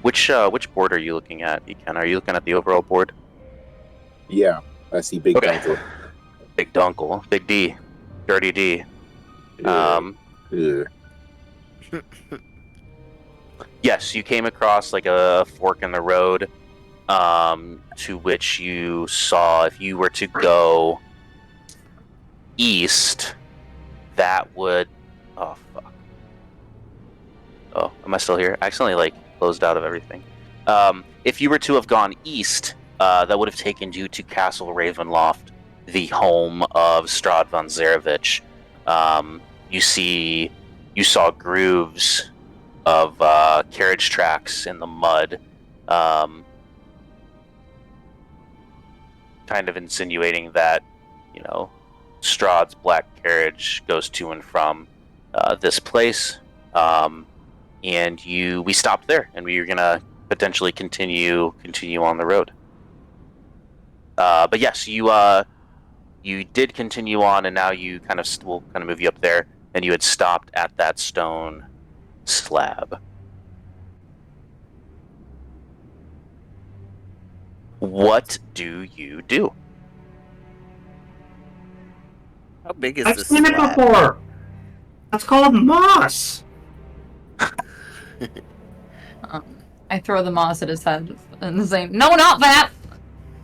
Which board are you looking at, Eken? Are you looking at the overall board? Yeah, I see Big Okay. Dunkel. Big Dunkle, Big D, Dirty D. Yeah. Yes, you came across like a fork in the road, to which you saw if you were to go east, that would. Oh fuck. Oh, am I still here? I accidentally closed out of everything. If you were to have gone east, that would have taken you to Castle Ravenloft, the home of Strahd von Zarevich. You saw grooves of carriage tracks in the mud, kind of insinuating that, Strahd's black carriage goes to and from this place. And we stopped there, and we were gonna potentially continue on the road. But yes, you did continue on, and now we'll kind of move you up there, and you had stopped at that stone slab. What do you do? How big is I've this seen it slab? before. That's called moss. I throw the moss at his head and say, "No, not that!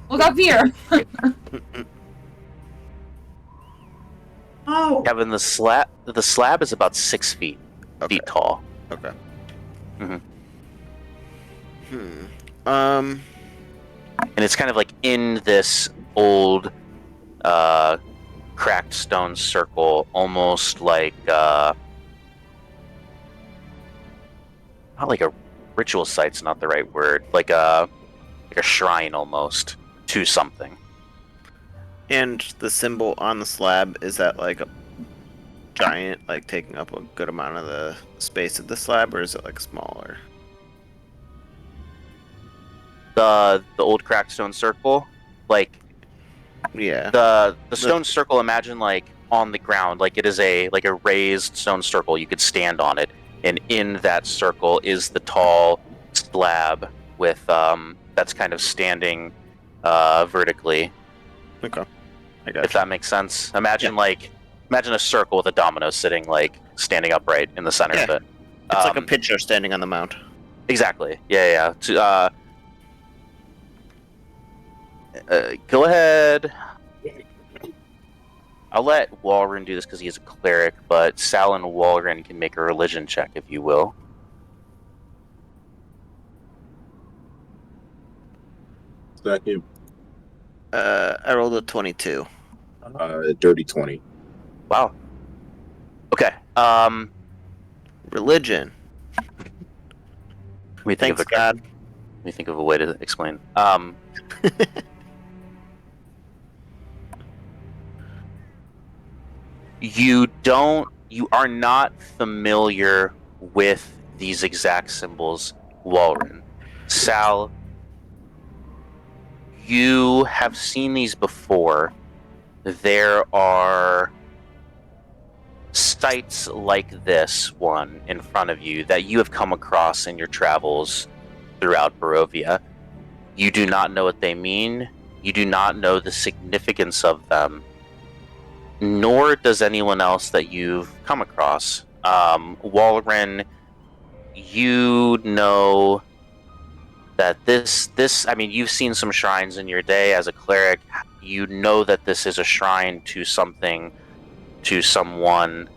Look up here!" Oh. Kevin, the slab is about 6 feet tall. Okay. And it's kind of like in this old, cracked stone circle, almost like not like a ritual site's not the right word, like a shrine almost to something. And the symbol on the slab, is that like a giant, like taking up a good amount of the space of the slab, or is it like smaller? The old cracked stone circle, like Yeah. the stone circle, imagine like on the ground, like it is a raised stone circle. You could stand on it, and in that circle is the tall slab with that's kind of standing vertically. Okay. I got If that makes sense. Imagine a circle with a domino sitting standing upright in the center of it. It's like a pitcher standing on the mount. Exactly. Yeah. Go ahead. I'll let Walren do this because he's a cleric, but Sal and Walren can make a religion check, if you will. Second. I rolled a 22. Dirty 20. Wow. Okay. Religion. Thanks, God. Let me think of a way to explain. You are not familiar with these exact symbols, Walren. Sal, you have seen these before. There are sites like this one in front of you that you have come across in your travels throughout Barovia. You do not know what they mean. You do not know the significance of them. Nor does anyone else that you've come across. Walren, you know that I mean, you've seen some shrines in your day as a cleric. You know that this is a shrine to something, to someone.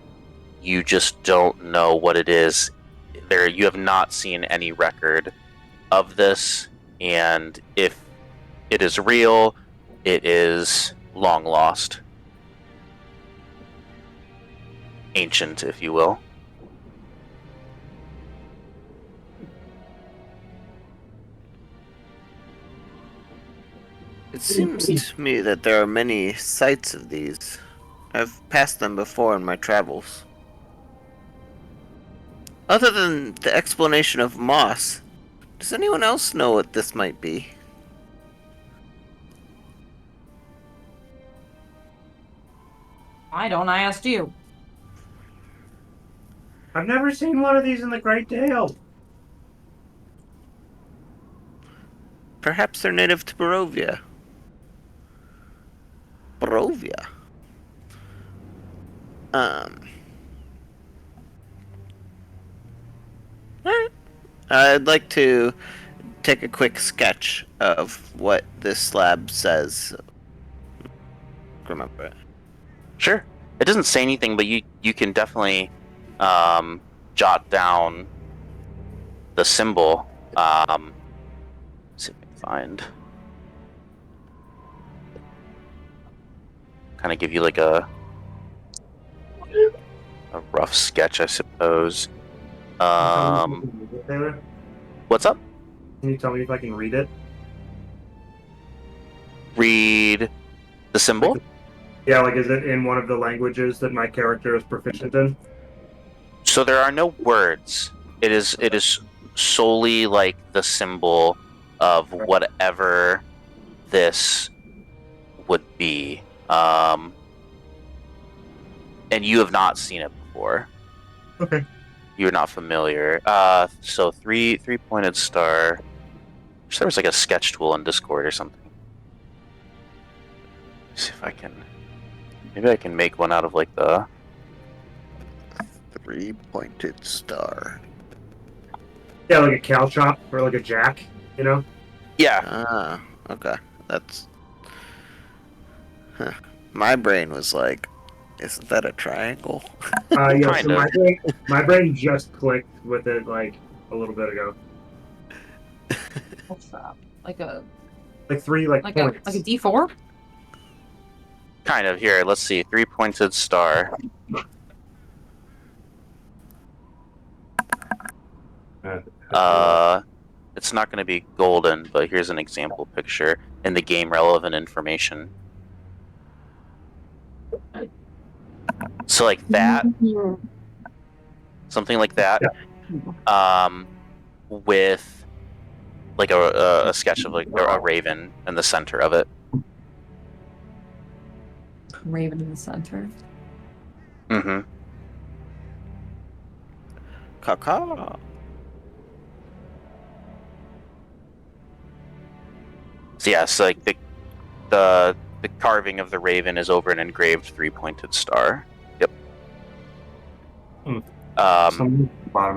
You just don't know what it is. You have not seen any record of this, and if it is real, it is long lost. Ancient, if you will. It seems to me that there are many sites of these. I've passed them before in my travels. Other than the explanation of moss, does anyone else know what this might be? I don't. I asked you. I've never seen one of these in the Great Dale. Perhaps they're native to Barovia. Barovia. Alright. I'd like to take a quick sketch of what this slab says. Remember it. Sure. It doesn't say anything, but you can definitely jot down the symbol. See if I can find. Kind of give you like a rough sketch, I suppose. What's up? Can you tell me if I can read it? Read the symbol. Yeah, like is it in one of the languages that my character is proficient in? So there are no words. It is solely like the symbol of whatever this would be. And you have not seen it before. Okay. You're not familiar. So three-pointed star. I wish there was like a sketch tool in Discord or something. Let's see if I can. Maybe I can make one out of like the 3-pointed star. Yeah, like a cow chop or like a jack, you know? Yeah. Ah, okay. That's. Huh. My brain was like, isn't that a triangle? Yeah, Kind so of. my brain just clicked with it like a little bit ago. What's that? Like a Like three like a points. like a D4? Kind of. Here, let's see. Three-pointed star. It's not going to be golden, but here's an example picture in the game relevant information. So like that, something like that, with like a sketch of like a raven in the center of it. Raven in the center. Mm-hmm. Caw. So yeah, so like the carving of the raven is over an engraved three-pointed star. Yep.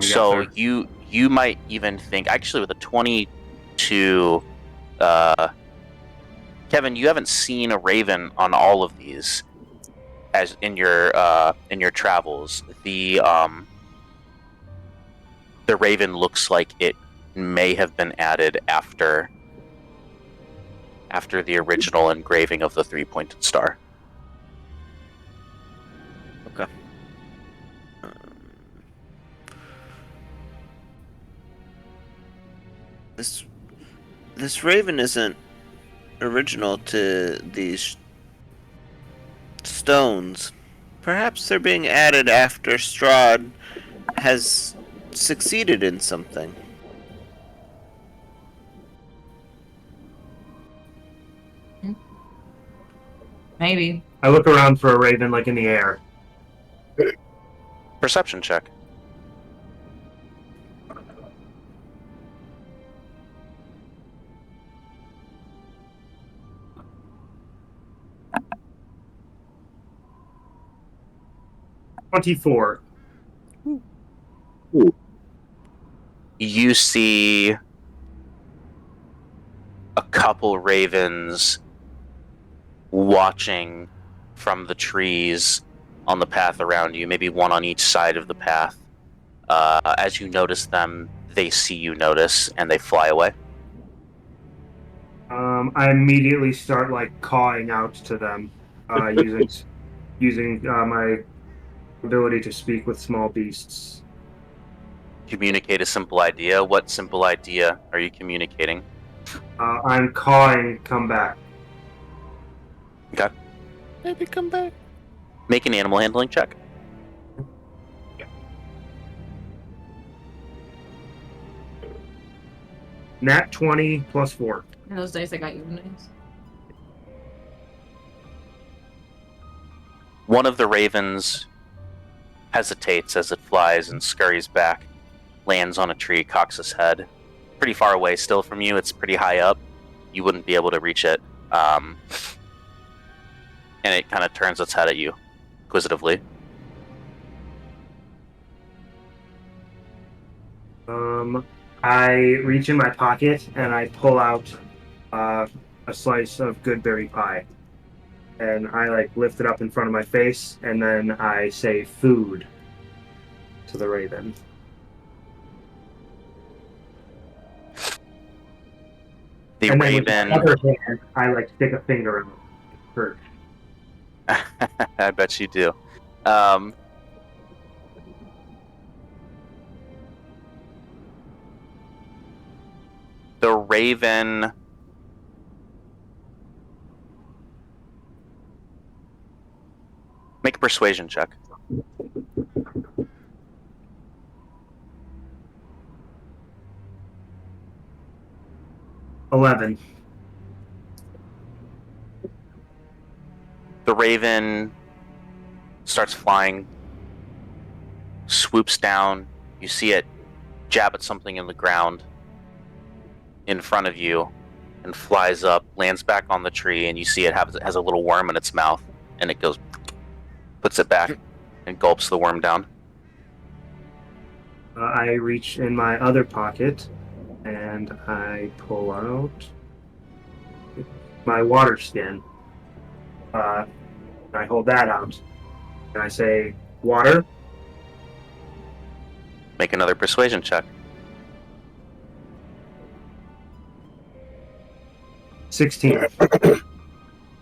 So you might even think, actually, with a 22, Kevin, you haven't seen a raven on all of these, as in your travels. The raven looks like it may have been added after the original engraving of the three-pointed star. Okay. This raven isn't original to these stones. Perhaps they're being added after Strahd has succeeded in something. Maybe. I look around for a raven like in the air. Perception check. $24. You see a couple ravens watching from the trees on the path around you, maybe one on each side of the path. As you notice them, they see you notice, and they fly away. I immediately start like cawing out to them, using my ability to speak with small beasts. Communicate a simple idea. What simple idea are you communicating? I'm cawing, come back. Okay. Maybe come back. Make an animal handling check. Nat 20 plus 4. In those days, I got you names. One of the ravens hesitates as it flies and scurries back, lands on a tree, cocks its head. Pretty far away still from you, it's pretty high up. you wouldn't be able to reach it. And it kind of turns its head at you, inquisitively. I reach in my pocket and I pull out a slice of good berry pie. And I like lift it up in front of my face, and then I say food to the raven. The And then with raven. my other hand, I like stick a finger in the perch. I bet you do. The raven. Make a persuasion check. $11. The raven starts flying, swoops down. You see it jab at something in the ground in front of you and flies up, lands back on the tree, and you see it has a little worm in its mouth, and it goes, puts it back, and gulps the worm down. I reach in my other pocket and I pull out my water skin. I hold that out and I say, water. Make another persuasion check. 16.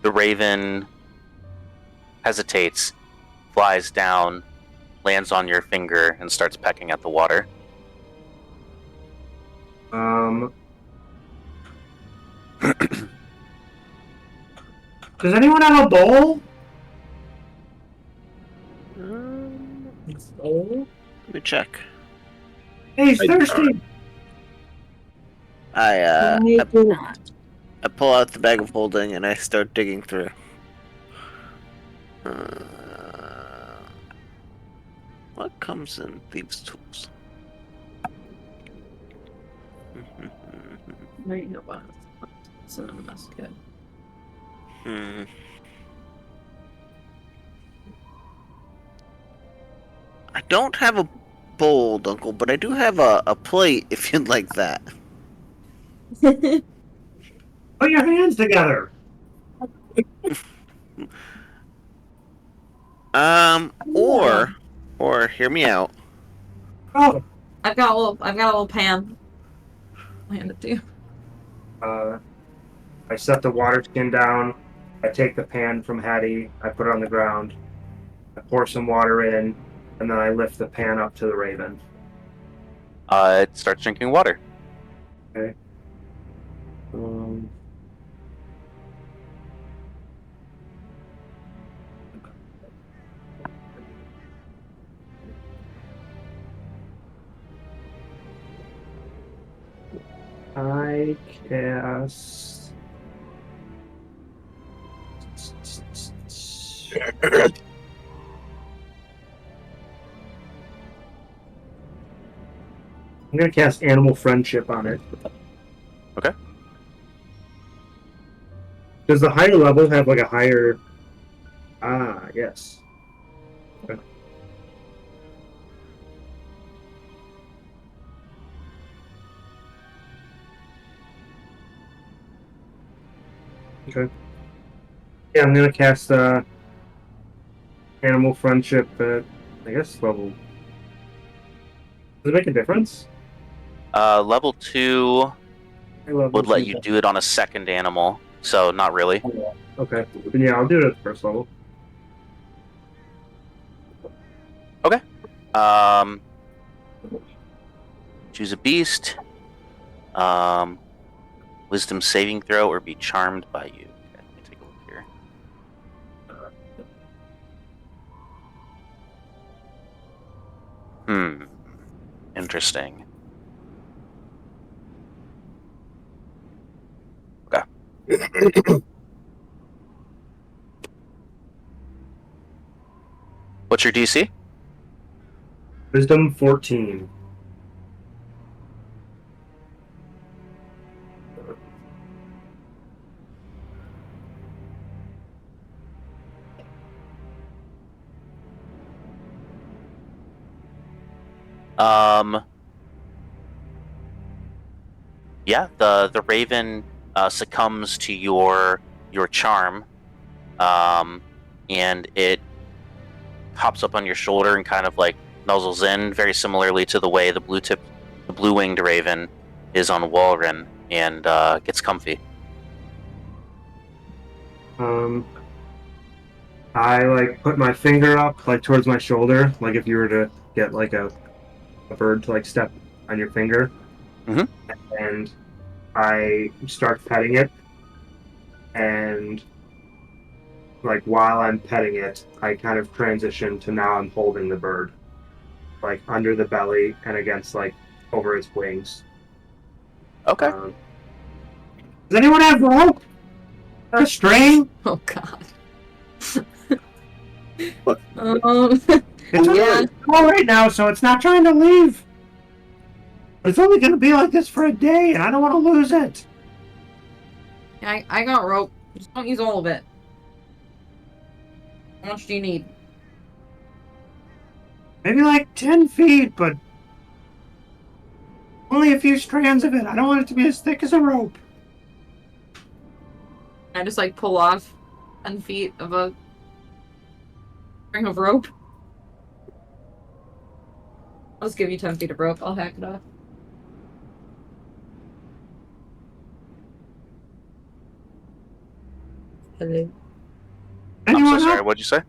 The raven hesitates, flies down, lands on your finger, and starts pecking at the water. Does anyone have a bowl? Let me check. Hey, he's thirsty. I pull out the bag of holding and I start digging through. What comes in thieves' tools? Right, no, so that's good. I don't have a bowl, Uncle, but I do have a plate if you'd like that. Put your hands together. Or hear me out. Oh. I've got a little pan. I'll hand it to you. I set the water skin down. I take the pan from Hattie. I put it on the ground. I pour some water in, and then I lift the pan up to the raven. It starts drinking water. Okay. I cast. I'm gonna cast Animal Friendship on it. Okay. Does the higher level have like a higher? Ah, yes. Okay. Okay. Yeah, I'm gonna cast Animal Friendship at, I guess, level. Does it make a difference? Level 2 Level would let 2. you do it on a second animal, so not really. Okay. Then yeah, I'll do it at the first level. Okay. Choose a beast. Wisdom saving throw or be charmed by you. Okay, let me take a look here. Interesting. Okay. What's your DC? Wisdom 14. Yeah, the raven succumbs to your charm, and it hops up on your shoulder and kind of like nuzzles in, very similarly to the way the blue-winged raven is on Walren, and gets comfy. I like put my finger up like towards my shoulder, like if you were to get like a bird to like step on your finger, and I start petting it, and like while I'm petting it, I kind of transition to now I'm holding the bird, like under the belly and against like over its wings. Okay. Does anyone have rope or a string? Oh God. What? It's Yeah. all right now, so it's not trying to leave. But it's only going to be like this for a day, and I don't want to lose it. I got rope. Just don't use all of it. How much do you need? Maybe like 10 feet, but only a few strands of it. I don't want it to be as thick as a rope. I just like pull off 10 feet of a string of rope. I'll just give you 10 feet of rope. I'll hack it off. Hello. I'm so sorry, what'd you say?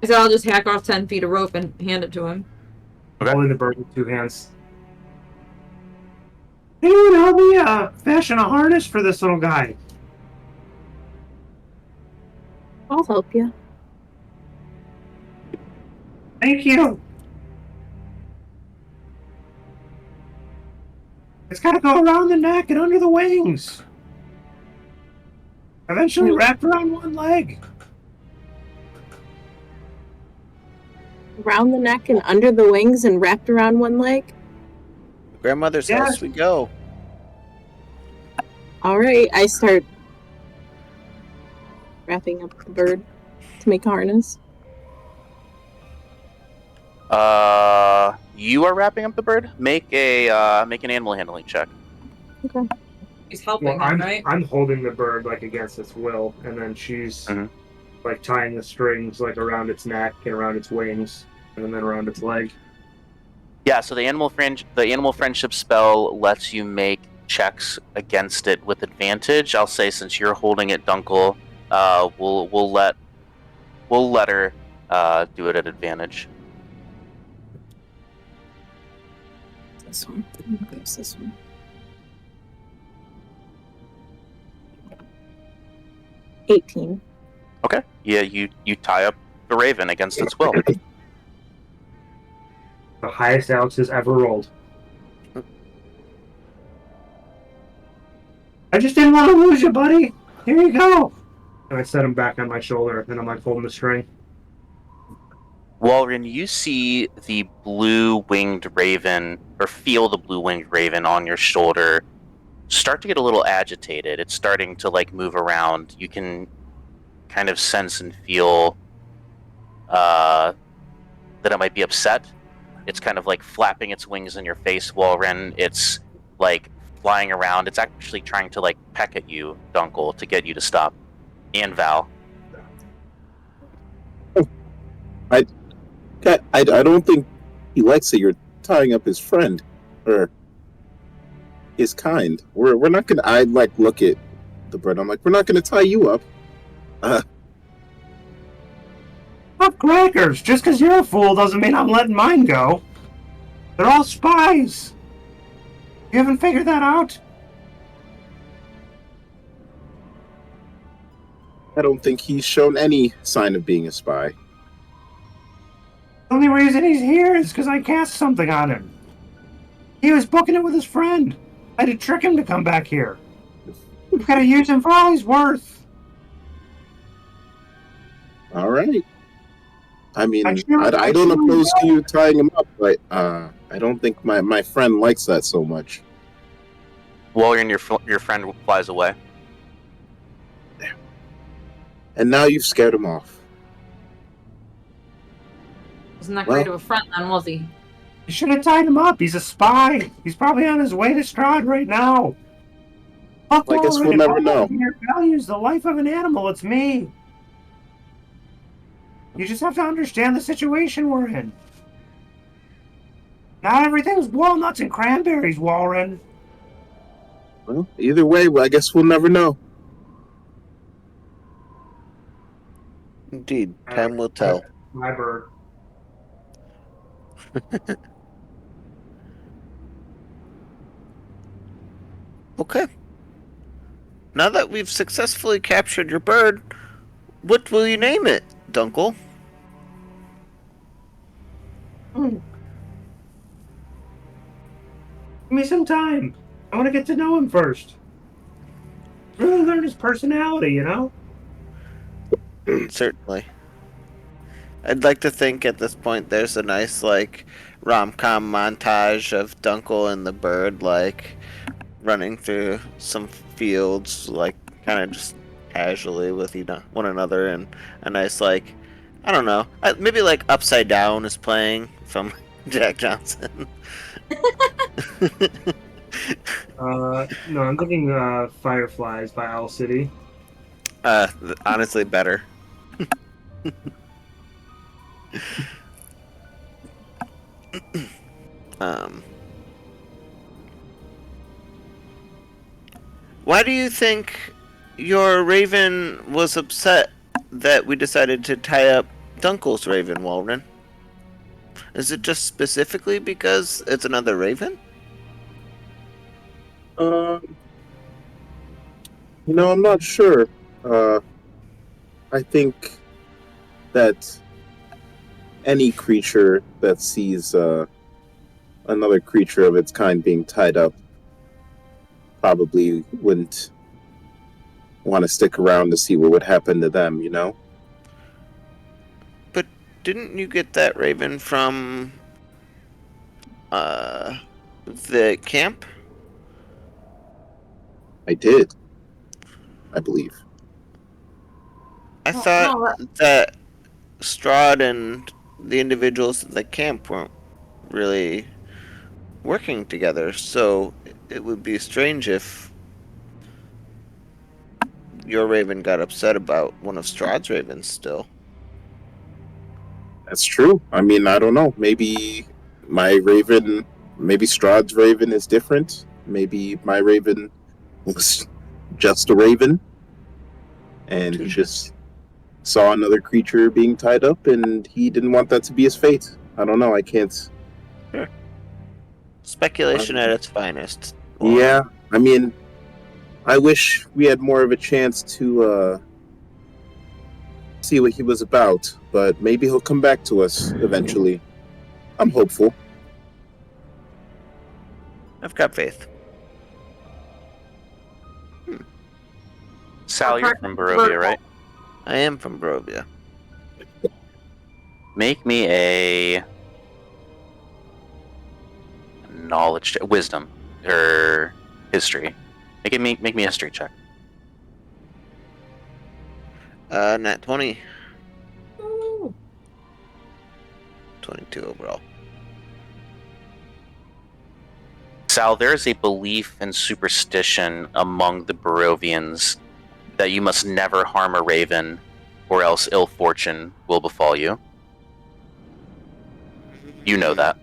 I said I'll just hack off 10 feet of rope and hand it to him. Okay. Holding the bird with two hands. Anyone help me fashion a harness for this little guy? I'll help you. Thank you. It's got to go around the neck and under the wings. Eventually wrapped around one leg. Around the neck and under the wings and wrapped around one leg? Grandmother's Yeah. house we go. Alright, I start wrapping up the bird to make a harness. You are wrapping up the bird. Make an animal handling check. He's helping Well, him, right? I'm holding the bird like against its will, and then she's like tying the strings like around its neck and around its wings, and then around its leg. Yeah, so the animal friendship spell lets you make checks against it with advantage. I'll say since you're holding it, Dunkel, we'll let her do it at advantage. This one. There's this one. 18. Okay. Yeah, you tie up the raven against its will. The highest Alex has ever rolled. I just didn't want to lose you, buddy. Here you go. And I set him back on my shoulder, and I'm like holding the string. Walren, you see the blue-winged raven, or feel the blue-winged raven on your shoulder start to get a little agitated. It's starting to like move around. You can kind of sense and feel that it might be upset. It's kind of like flapping its wings in your face, Walren. It's like flying around. It's actually trying to like peck at you, Dunkel, to get you to stop. And Val. I don't think he likes that you're tying up his friend or his kind. We're not gonna. I like look at the bird. I'm like, we're not gonna tie you up. Up crackers! Just because you're a fool doesn't mean I'm letting mine go. They're all spies. You haven't figured that out? I don't think he's shown any sign of being a spy. The only reason he's here is because I cast something on him. He was booking it with his friend. I had to trick him to come back here. We've got to use him for all he's worth. All right. I mean, I don't truly oppose to you tying him up, but I don't think my friend likes that so much. Walren, your friend flies away. And now you've scared him off. Wasn't that Well- great of a friend then, was he? You should have tied him up. He's a spy. He's probably on his way to Strahd right now. Fuck I guess we'll Walren. never All know. your values the life of an animal. It's me. You just have to understand the situation we're in. Not everything's walnuts and cranberries, Walren. Well, either way, I guess we'll never know. Indeed, time will tell. My bird. Okay. Now that we've successfully captured your bird, what will you name it, Dunkel? Give me some time. I want to get to know him first. Really learn his personality, you know? Certainly. I'd like to think at this point there's a nice, like, rom-com montage of Dunkel and the bird, like, running through some fields, like, kind of just casually with one another, and a nice, like, I don't know, maybe, like, Upside Down is playing from Jack Johnson. No, I'm thinking Fireflies by Owl City. Honestly, better. Why do you think your raven was upset that we decided to tie up Dunkel's raven, Walden? Is it just specifically because it's another raven? I'm not sure. I think that any creature that sees another creature of its kind being tied up probably wouldn't want to stick around to see what would happen to them, you know? But didn't you get that raven from the camp? I did, I believe. I thought that Strahd and the individuals at the camp weren't really working together, so it would be strange if your raven got upset about one of Strahd's ravens still. That's true. I mean, I don't know. Maybe Strahd's raven is different. Maybe my raven was just a raven, and he just saw another creature being tied up, and he didn't want that to be his fate. I don't know. I can't. Sure. Speculation at its finest. Yeah, I mean, I wish we had more of a chance to see what he was about, but maybe he'll come back to us eventually. I'm hopeful. I've got faith. Sal, you're from Barovia, right? I am from Barovia. Make me a knowledge, wisdom, or history. Make me a history check. Nat 20. 22 overall. Sal, there is a belief and superstition among the Barovians that you must never harm a raven, or else ill fortune will befall you. You know that.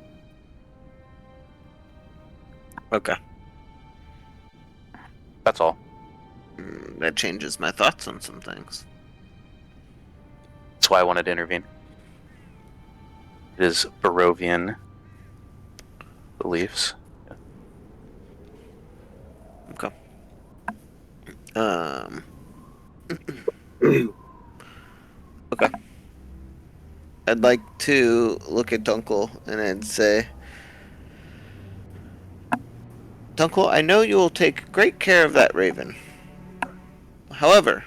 Okay. That's all. That changes my thoughts on some things. That's why I wanted to intervene. It is Barovian beliefs. Okay. Okay. I'd like to look at Dunkel and I'd say, Dunkel, I know you will take great care of that raven. However,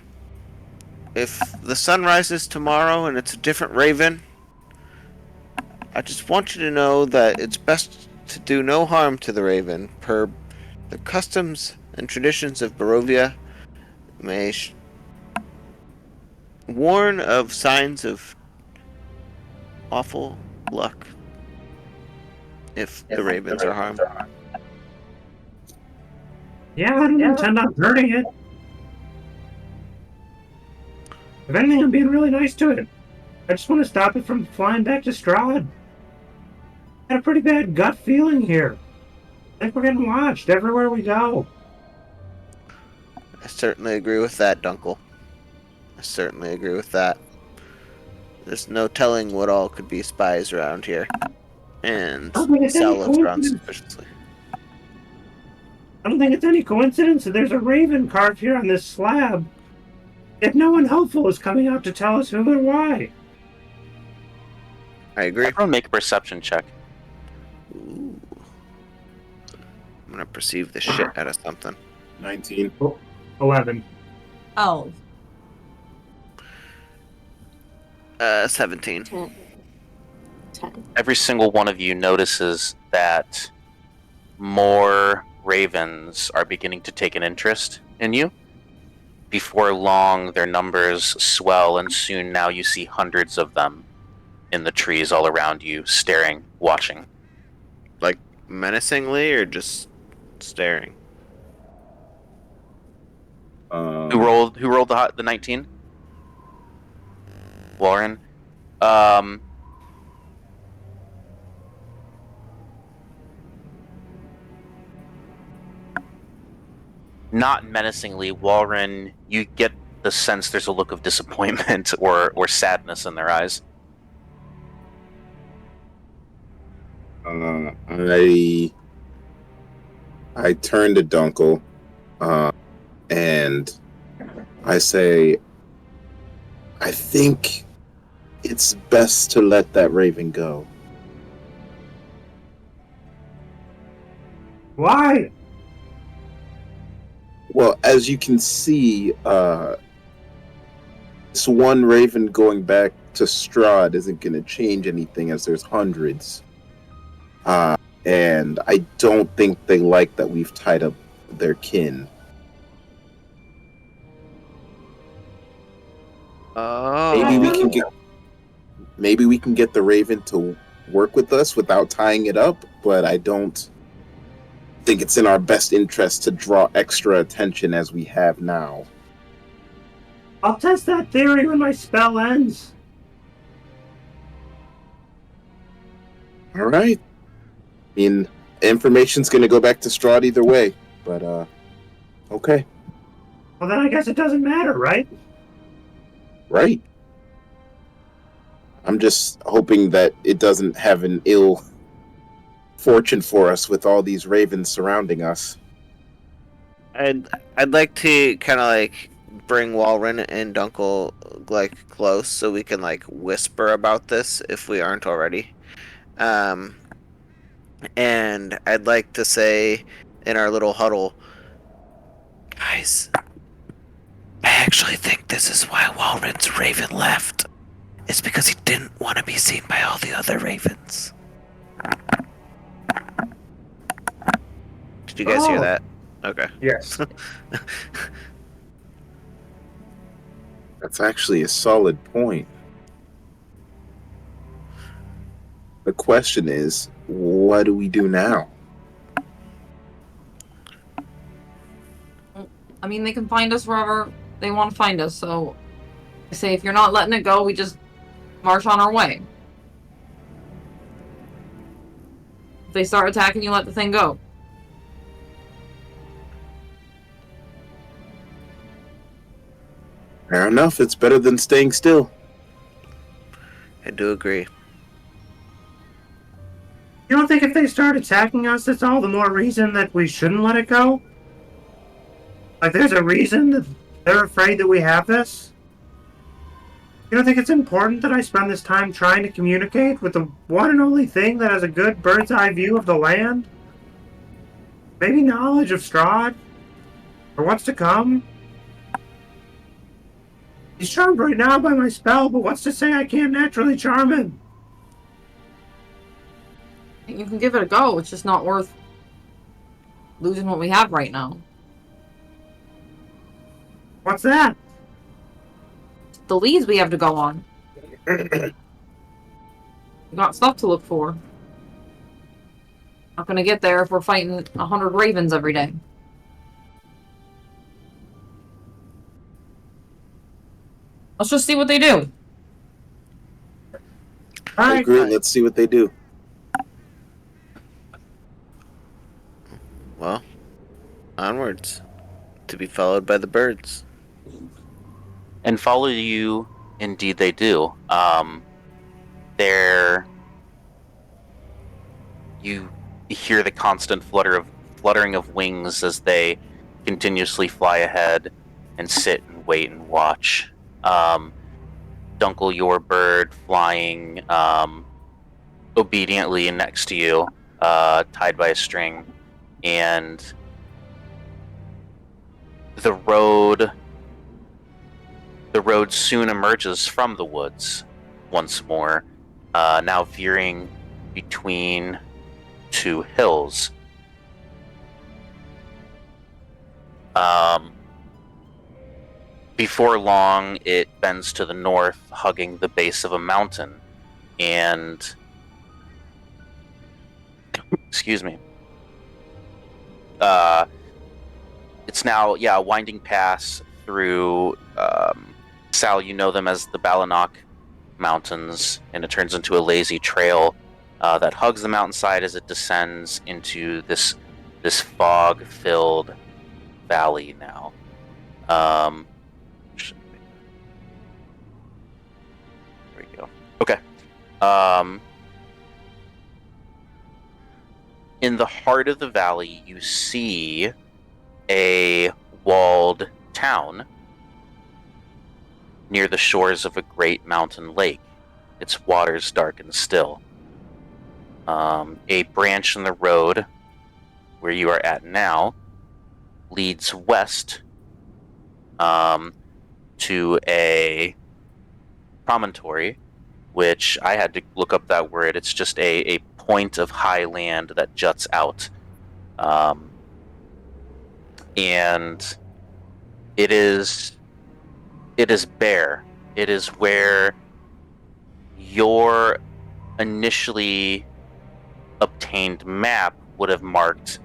if the sun rises tomorrow and it's a different raven, I just want you to know that it's best to do no harm to the raven, per the customs and traditions of Barovia. May warn of signs of awful luck. if the ravens are harmed. Yeah, I don't intend on hurting it. If anything, I'm being really nice to it. I just want to stop it from flying back to Strahd. I had a pretty bad gut feeling here. I think we're getting watched everywhere we go. I certainly agree with that, Dunkel. I certainly agree with that. There's no telling what all could be spies around here. And I don't think it's any Sal looks around coincidence. suspiciously. I don't think it's any coincidence that there's a raven carved here on this slab. Yet no one helpful is coming out to tell us who or why. I agree. Everyone make a perception check. Ooh. I'm gonna perceive the shit out of something. 19. 11. Oh, 17. 10. 10. Every single one of you notices that more ravens are beginning to take an interest in you. Before long, their numbers swell, and soon now you see hundreds of them in the trees all around you, staring, watching. Like, menacingly or just staring? Who rolled the 19? Warren. Not menacingly, Warren, you get the sense there's a look of disappointment or sadness in their eyes. I turn to Dunkel, and I say, I think it's best to let that raven go. Why? Well, as you can see, this one raven going back to Strahd isn't going to change anything, as there's hundreds. And I don't think they like that we've tied up their kin. Oh. Maybe we can get the raven to work with us without tying it up, but I don't think it's in our best interest to draw extra attention as we have now. I'll test that theory when my spell ends. All right. I mean, information's going to go back to Strahd either way, but okay. Well, then I guess it doesn't matter, right? Right. I'm just hoping that it doesn't have an ill fortune for us with all these ravens surrounding us. I'd like to kind of like bring Walren and Dunkel like close so we can like whisper about this if we aren't already. And I'd like to say in our little huddle, guys, I actually think this is why Walren's raven left. It's because he didn't want to be seen by all the other ravens. Did you guys hear that? Okay. Yes. That's actually a solid point. The question is, what do we do now? I mean, they can find us wherever they want to find us, so I say if you're not letting it go, we just march on our way. If they start attacking you, let the thing go. Fair enough, it's better than staying still. I do agree. You don't think if they start attacking us, it's all the more reason that we shouldn't let it go? Like, there's a reason that they're afraid that we have this? You don't think it's important that I spend this time trying to communicate with the one and only thing that has a good bird's eye view of the land? Maybe knowledge of Strahd? Or what's to come? He's charmed right now by my spell, but what's to say I can't naturally charm him? You can give it a go, it's just not worth losing what we have right now. What's that? The leads we have to go on. We got stuff to look for. Not gonna get there if we're fighting 100 ravens every day. Let's just see what they do. I Alright. agree. Let's see what they do. Well, onwards. To be followed by the birds. And follow you, indeed they do. You hear the constant fluttering of wings as they continuously fly ahead and sit and wait and watch. Dunkel, your bird, flying obediently next to you, tied by a string, and the road soon emerges from the woods once more, now veering between two hills. Before long, it bends to the north, hugging the base of a mountain, and excuse me. It's now, a winding pass through, Sal, you know them as the Balanok Mountains, and it turns into a lazy trail that hugs the mountainside as it descends into this fog-filled valley now. There we go. Okay. In the heart of the valley, you see a walled town near the shores of a great mountain lake. Its waters dark and still. A branch in the road where you are at now leads west to a promontory, which I had to look up that word. It's just a point of high land that juts out. And it is bare. It is where your initially obtained map would have marked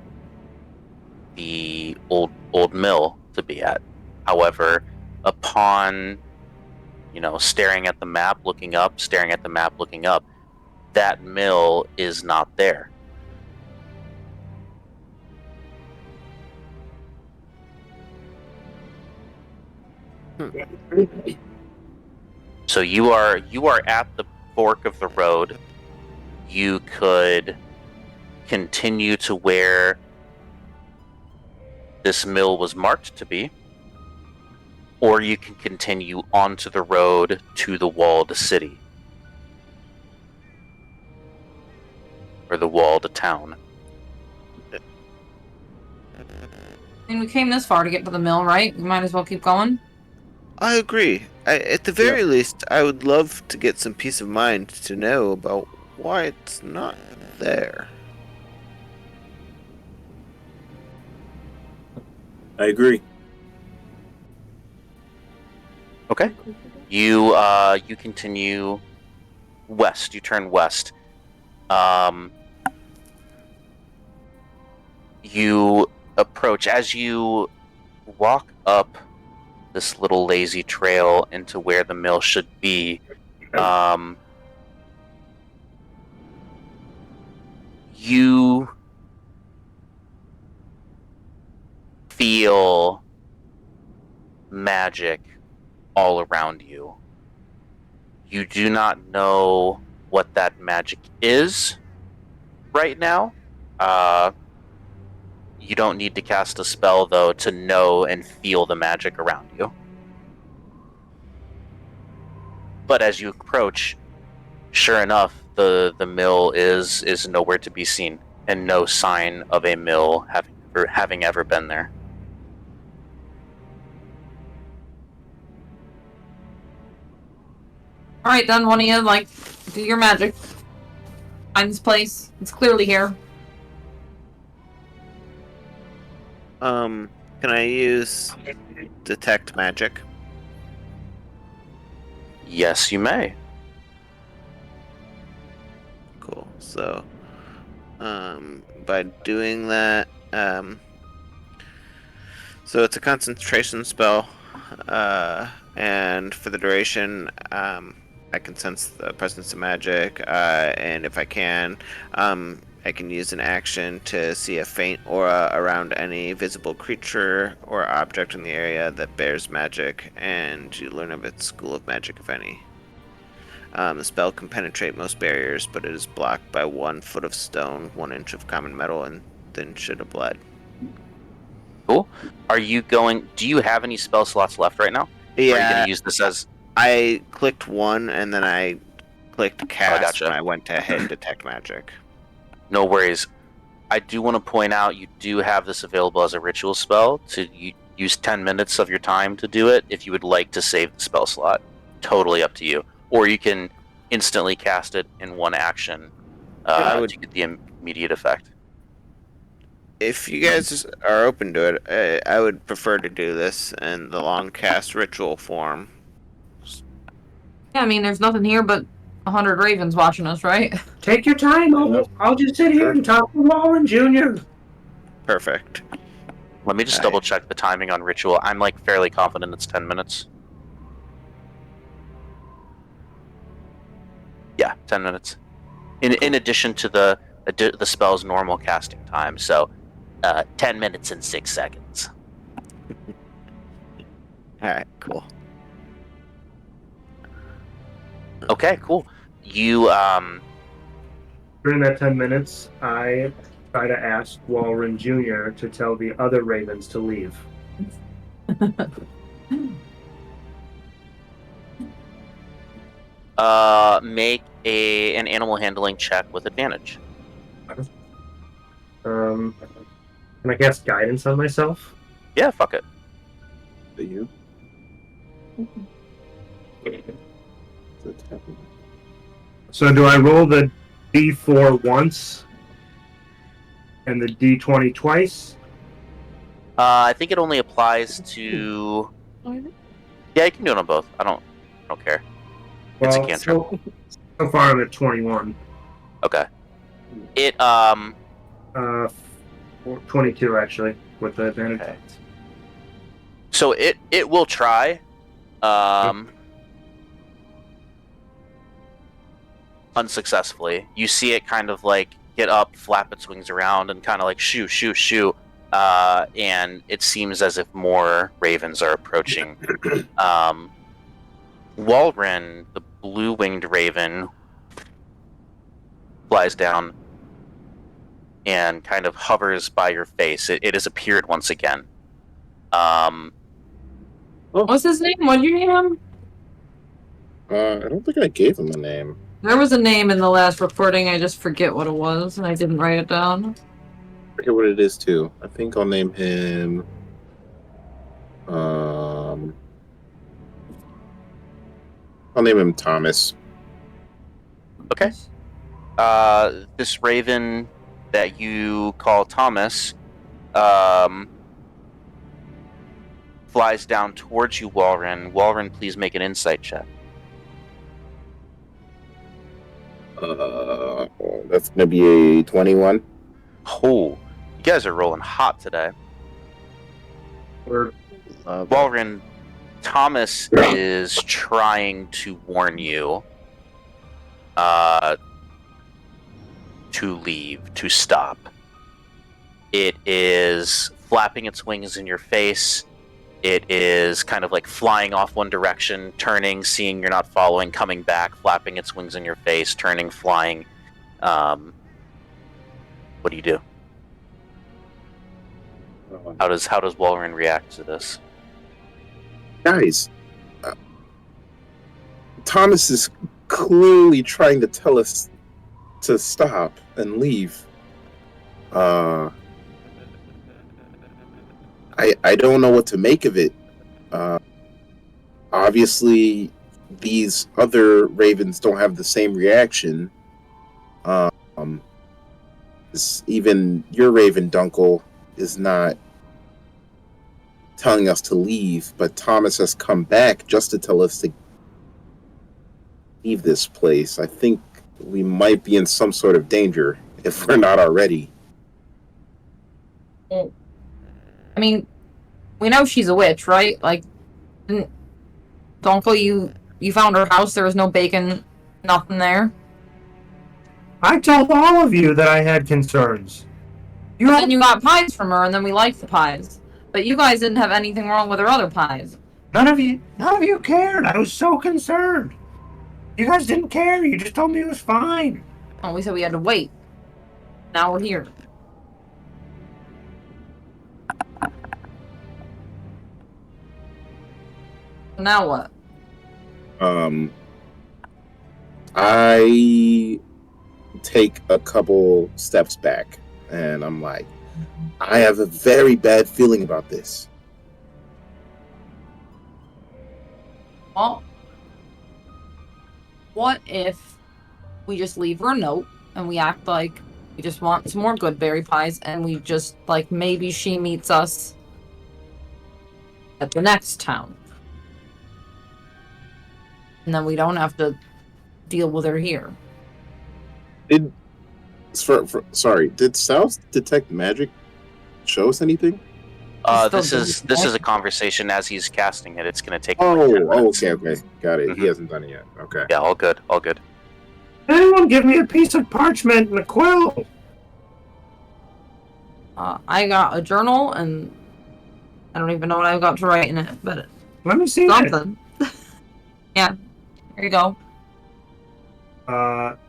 the old mill to be at. However, upon staring at the map, looking up, that mill is not there. So you are at the fork of the road. You could continue to where this mill was marked to be, or you can continue onto the road to the walled city, or the walled town. I mean, we came this far to get to the mill, right? We might as well keep going. I agree. At the very least, I would love to get some peace of mind to know about why it's not there. I agree. Okay. You continue west. You turn west. You approach as you walk up this little lazy trail into where the mill should be. You feel magic all around you. You do not know what that magic is right now. You don't need to cast a spell, though, to know and feel the magic around you. But as you approach, sure enough, the mill is nowhere to be seen, and no sign of a mill having ever been there. Alright then, one of you, do your magic. Find this place. It's clearly here. Can I use detect magic? Yes, you may. Cool. So, by doing that. So it's a concentration spell, and for the duration, I can sense the presence of magic, and if I can use an action to see a faint aura around any visible creature or object in the area that bears magic, and you learn of its school of magic, if any. The spell can penetrate most barriers, but it is blocked by 1 foot of stone, 1 inch of common metal, and thin sheet of lead. Cool. Do you have any spell slots left right now? Yeah. Or are you going to use this as... I clicked 1, and then I clicked cast gotcha. when I went to hit detect magic. No worries. I do want to point out you do have this available as a ritual spell to use 10 minutes of your time to do it if you would like to save the spell slot. Totally up to you. Or you can instantly cast it in 1 action to get the immediate effect. If you guys are open to it, I would prefer to do this in the long cast ritual form. Yeah, I mean, there's nothing here but 100 ravens watching us, right? Take your time. I'll just sit here and talk to Warren Jr. Perfect. Let me just double check the timing on ritual. I'm like fairly confident it's 10 minutes. Yeah, 10 minutes. In addition to the spell's normal casting time, so 10 minutes and 6 seconds. Alright, cool. Okay, cool. You During that 10 minutes, I try to ask Walren Jr. to tell the other ravens to leave. make an animal handling check with advantage. Can I cast guidance on myself? Yeah, fuck it. Are you? So do I roll the D4 once and the D20 twice? I think it only applies to... Yeah, you can do it on both. I don't care. It's a cantrip. So far I'm at 21. Okay. It 22 actually with the advantage. Okay. So it will try. Unsuccessfully. You see it kind of like get up, flap its wings around, and kind of like shoo. And it seems as if more ravens are approaching. Walren, the blue-winged raven, flies down and kind of hovers by your face. It has appeared once again. What's his name? What did you name him? I don't think I gave him a name. There was a name in the last recording. I just forget what it was, and I didn't write it down. I forget what it is too. I think I'll name him. I'll name him Thomas. Okay. This raven that you call Thomas flies down towards you, Walren. Walren, please make an insight check. That's gonna be a 21. Oh, you guys are rolling hot today. Walren, Thomas is trying to warn you to leave, to stop. It is flapping its wings in your face. It is kind of like flying off one direction, turning, seeing you're not following, coming back, flapping its wings in your face, turning, flying. What do you do? How does Walren react to this? Guys, Thomas is clearly trying to tell us to stop and leave. I don't know what to make of it. Obviously, these other ravens don't have the same reaction. Even your raven, Dunkel, is not telling us to leave, but Thomas has come back just to tell us to leave this place. I think we might be in some sort of danger if we're not already. Well, I mean, we know she's a witch, right? Like, didn't Uncle, you found her house. There was no bacon, nothing there. I told all of you that I had concerns. You But had then you got pies from her, and then we liked the pies. But you guys didn't have anything wrong with her other pies. none of you cared. I was so concerned. You guys didn't care. You just told me it was fine. Oh, we said we had to wait. Now we're here. So now what? I take a couple steps back and I'm like, I have a very bad feeling about this. Well, what if we just leave her a note and we act like we just want some more good berry pies and we just, like, maybe she meets us at the next town. And then we don't have to deal with her here. Sorry, did Sal's detect magic show us anything? This is a conversation as he's casting it. It's going to take. Okay, got it. Mhm. He hasn't done it yet. Okay. Yeah, all good. Anyone give me a piece of parchment and a quill? I got a journal and I don't even know what I've got to write in it, but Let me see something. Yeah, here you go.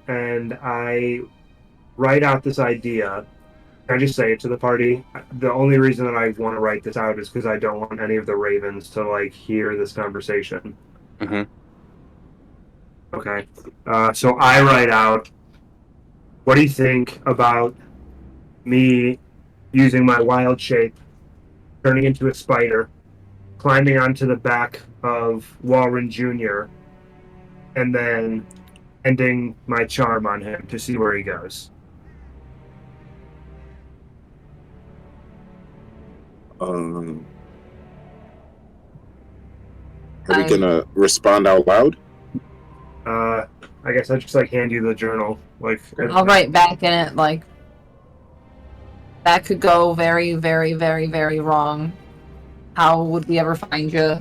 And I write out this idea. I just say it to the party. The only reason that I want to write this out is because I don't want any of the ravens to like hear this conversation. Mm-hmm. Okay. So I write out, what do you think about me using my wild shape, turning into a spider, climbing onto the back of Walren Jr., and then ending my charm on him to see where he goes? Are we gonna respond out loud? I guess I just like hand you the journal. Like I'll write back in it, like, that could go very, very, very, very wrong. How would we ever find you?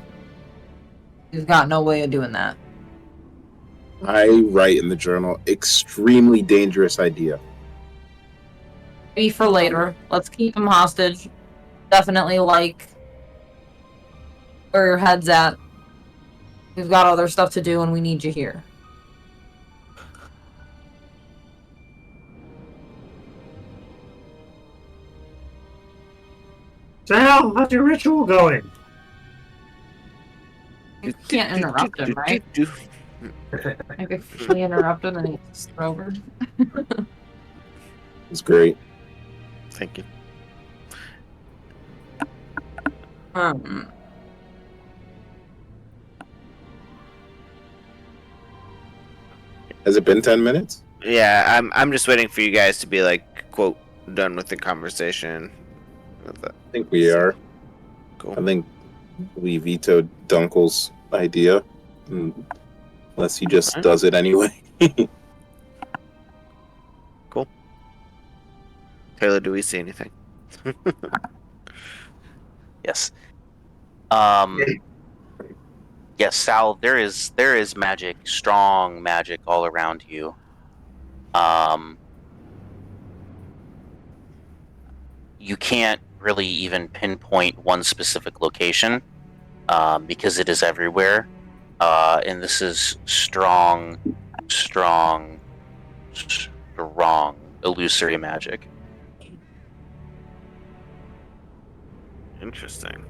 We've got no way of doing that. I write in the journal, extremely dangerous idea. Maybe for later. Let's keep him hostage. Definitely like where your head's at. We've got other stuff to do and we need you here. Sal, how's your ritual going? You can't interrupt him, right? Like if we interrupt him and he's over. It's great. Thank you. Has it been 10 minutes? Yeah, I'm just waiting for you guys to be like, quote, done with the conversation. With the... I think we are. Cool. I think we vetoed Dunkel's idea. Unless he just Alright. does it anyway. Cool. Taylor, do we see anything? Yes. Yes, Sal. There is magic, strong magic all around you. You can't really even pinpoint one specific location because it is everywhere. And this is strong illusory magic. Interesting.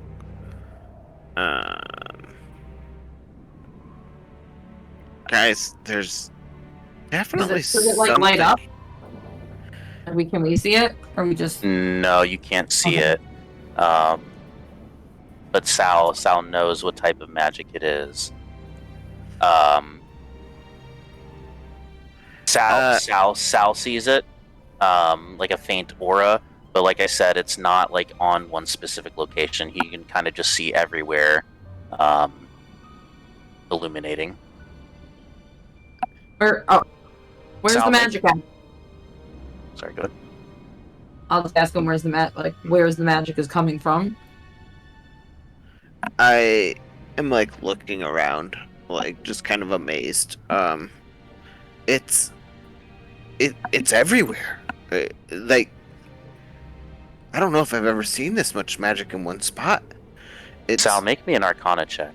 Guys, there's definitely Does it like something. light up? Can we see it? Or we just No, you can't see Okay. it. But Sal knows what type of magic it is. Sal sees it, like a faint aura, but like I said, it's not like on one specific location. He can kind of just see everywhere, illuminating. where's Sal, the magic at? Sorry, go ahead. I'll just ask him where's the magic is coming from. I am like looking around, like just kind of amazed. It's everywhere. Like I don't know if I've ever seen this much magic in one spot. Sal, make me an Arcana check.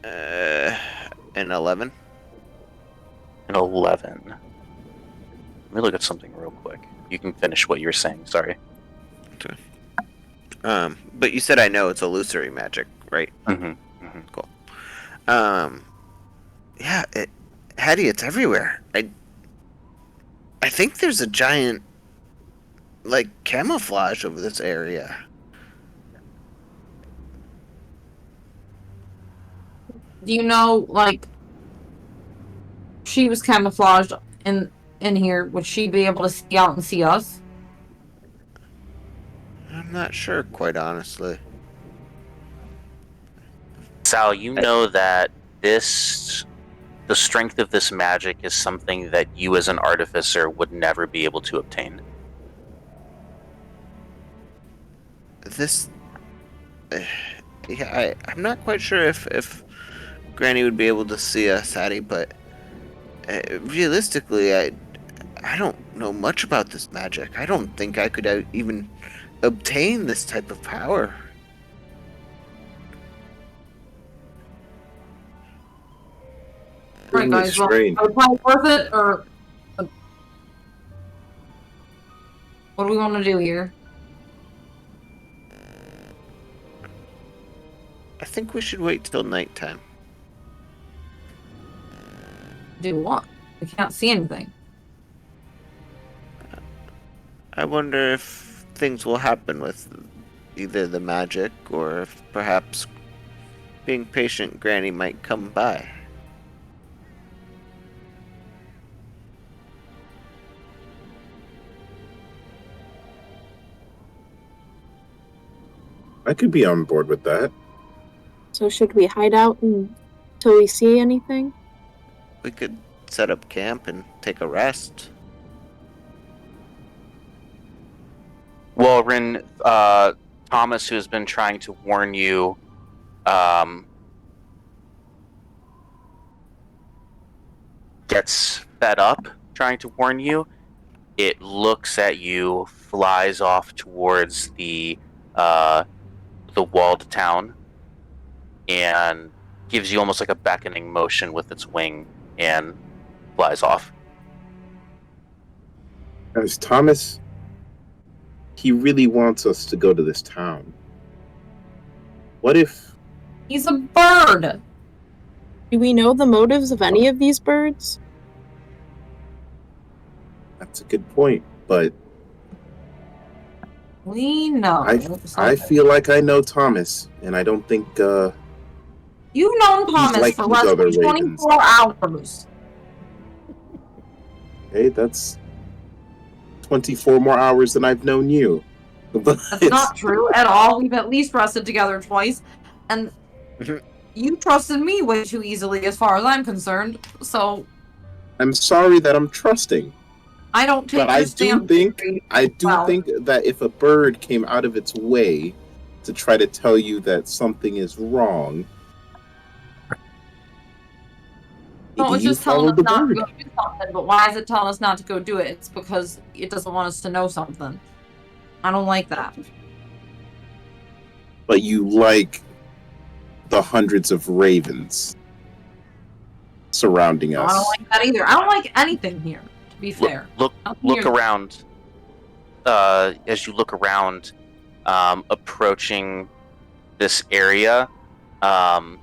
An 11. An 11. Let me look at something real quick. You can finish what you were saying. Sorry. Okay. But you said I know it's illusory magic, right? Mm-hmm. Cool. Yeah, Hattie, it's everywhere. I think there's a giant, like, camouflage over this area. Do you know, like, she was camouflaged in here, would she be able to see out and see us? I'm not sure, quite honestly. Sal, you know that the strength of this magic is something that you as an artificer would never be able to obtain. This... yeah, I'm not quite sure if Granny would be able to see us, Hattie, but realistically, I don't know much about this magic. I don't think I could even obtain this type of power. Right, guys, well, Strange. are we probably worth it, or what do we want to do here? I think we should wait till nighttime. Do what? We can't see anything. I wonder if things will happen with either the magic or if perhaps being patient Granny might come by. I could be on board with that. So should we hide out until we see anything? We could set up camp and take a rest. Well, Rin, Thomas, who's been trying to warn you, gets fed up trying to warn you. It looks at you, flies off towards the walled town, and gives you almost like a beckoning motion with its wing and flies off. As Thomas, he really wants us to go to this town. What if... He's a bird! Do we know the motives of any of these birds? That's a good point, but We know. I feel like I know Thomas, and I don't think You've known he's Thomas like for these less other than 24 ravens. hours. Hey, that's 24 more hours than I've known you. But That's not true at all. We've at least rested together twice, and you trusted me way too easily as far as I'm concerned, so I'm sorry that I'm trusting. I don't take But I this do damn think theory I do well. think that if a bird came out of its way to try to tell you that something is wrong, No, maybe it's you just telling follow us the not to bird. go do something, but why is it telling us not to go do it? It's because it doesn't want us to know something. I don't like that. But you like the hundreds of ravens surrounding No, us. I don't like that either. I don't like anything here, to be fair. Look Nothing here. around. As you look around, approaching this area, the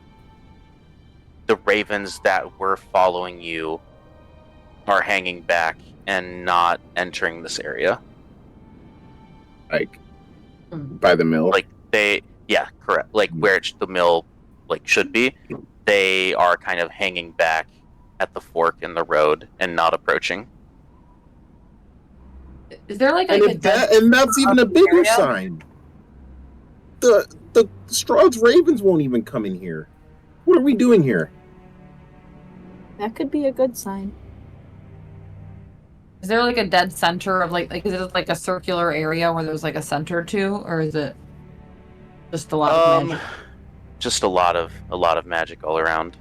ravens that were following you are hanging back and not entering this area. Like by the mill. Like yeah, correct. Like where the mill should be, they are kind of hanging back at the fork in the road and not approaching. Is there like and, a if and that's even a bigger area? sign. The Strahd's ravens won't even come in here. What are we doing here? That could be a good sign. Is there like a dead center of like is it like a circular area where there's like a center to, or is it just a lot of magic? Just a lot of magic all around.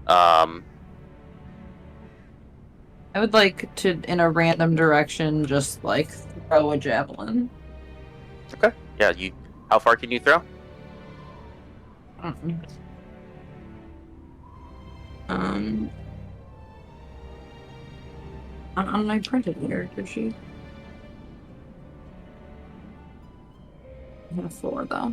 Um, I would like to, in a random direction, just like throw a javelin. okay. Yeah, you. How far can you throw? Mm-mm. Um, I printed here, did she? I have 4 though.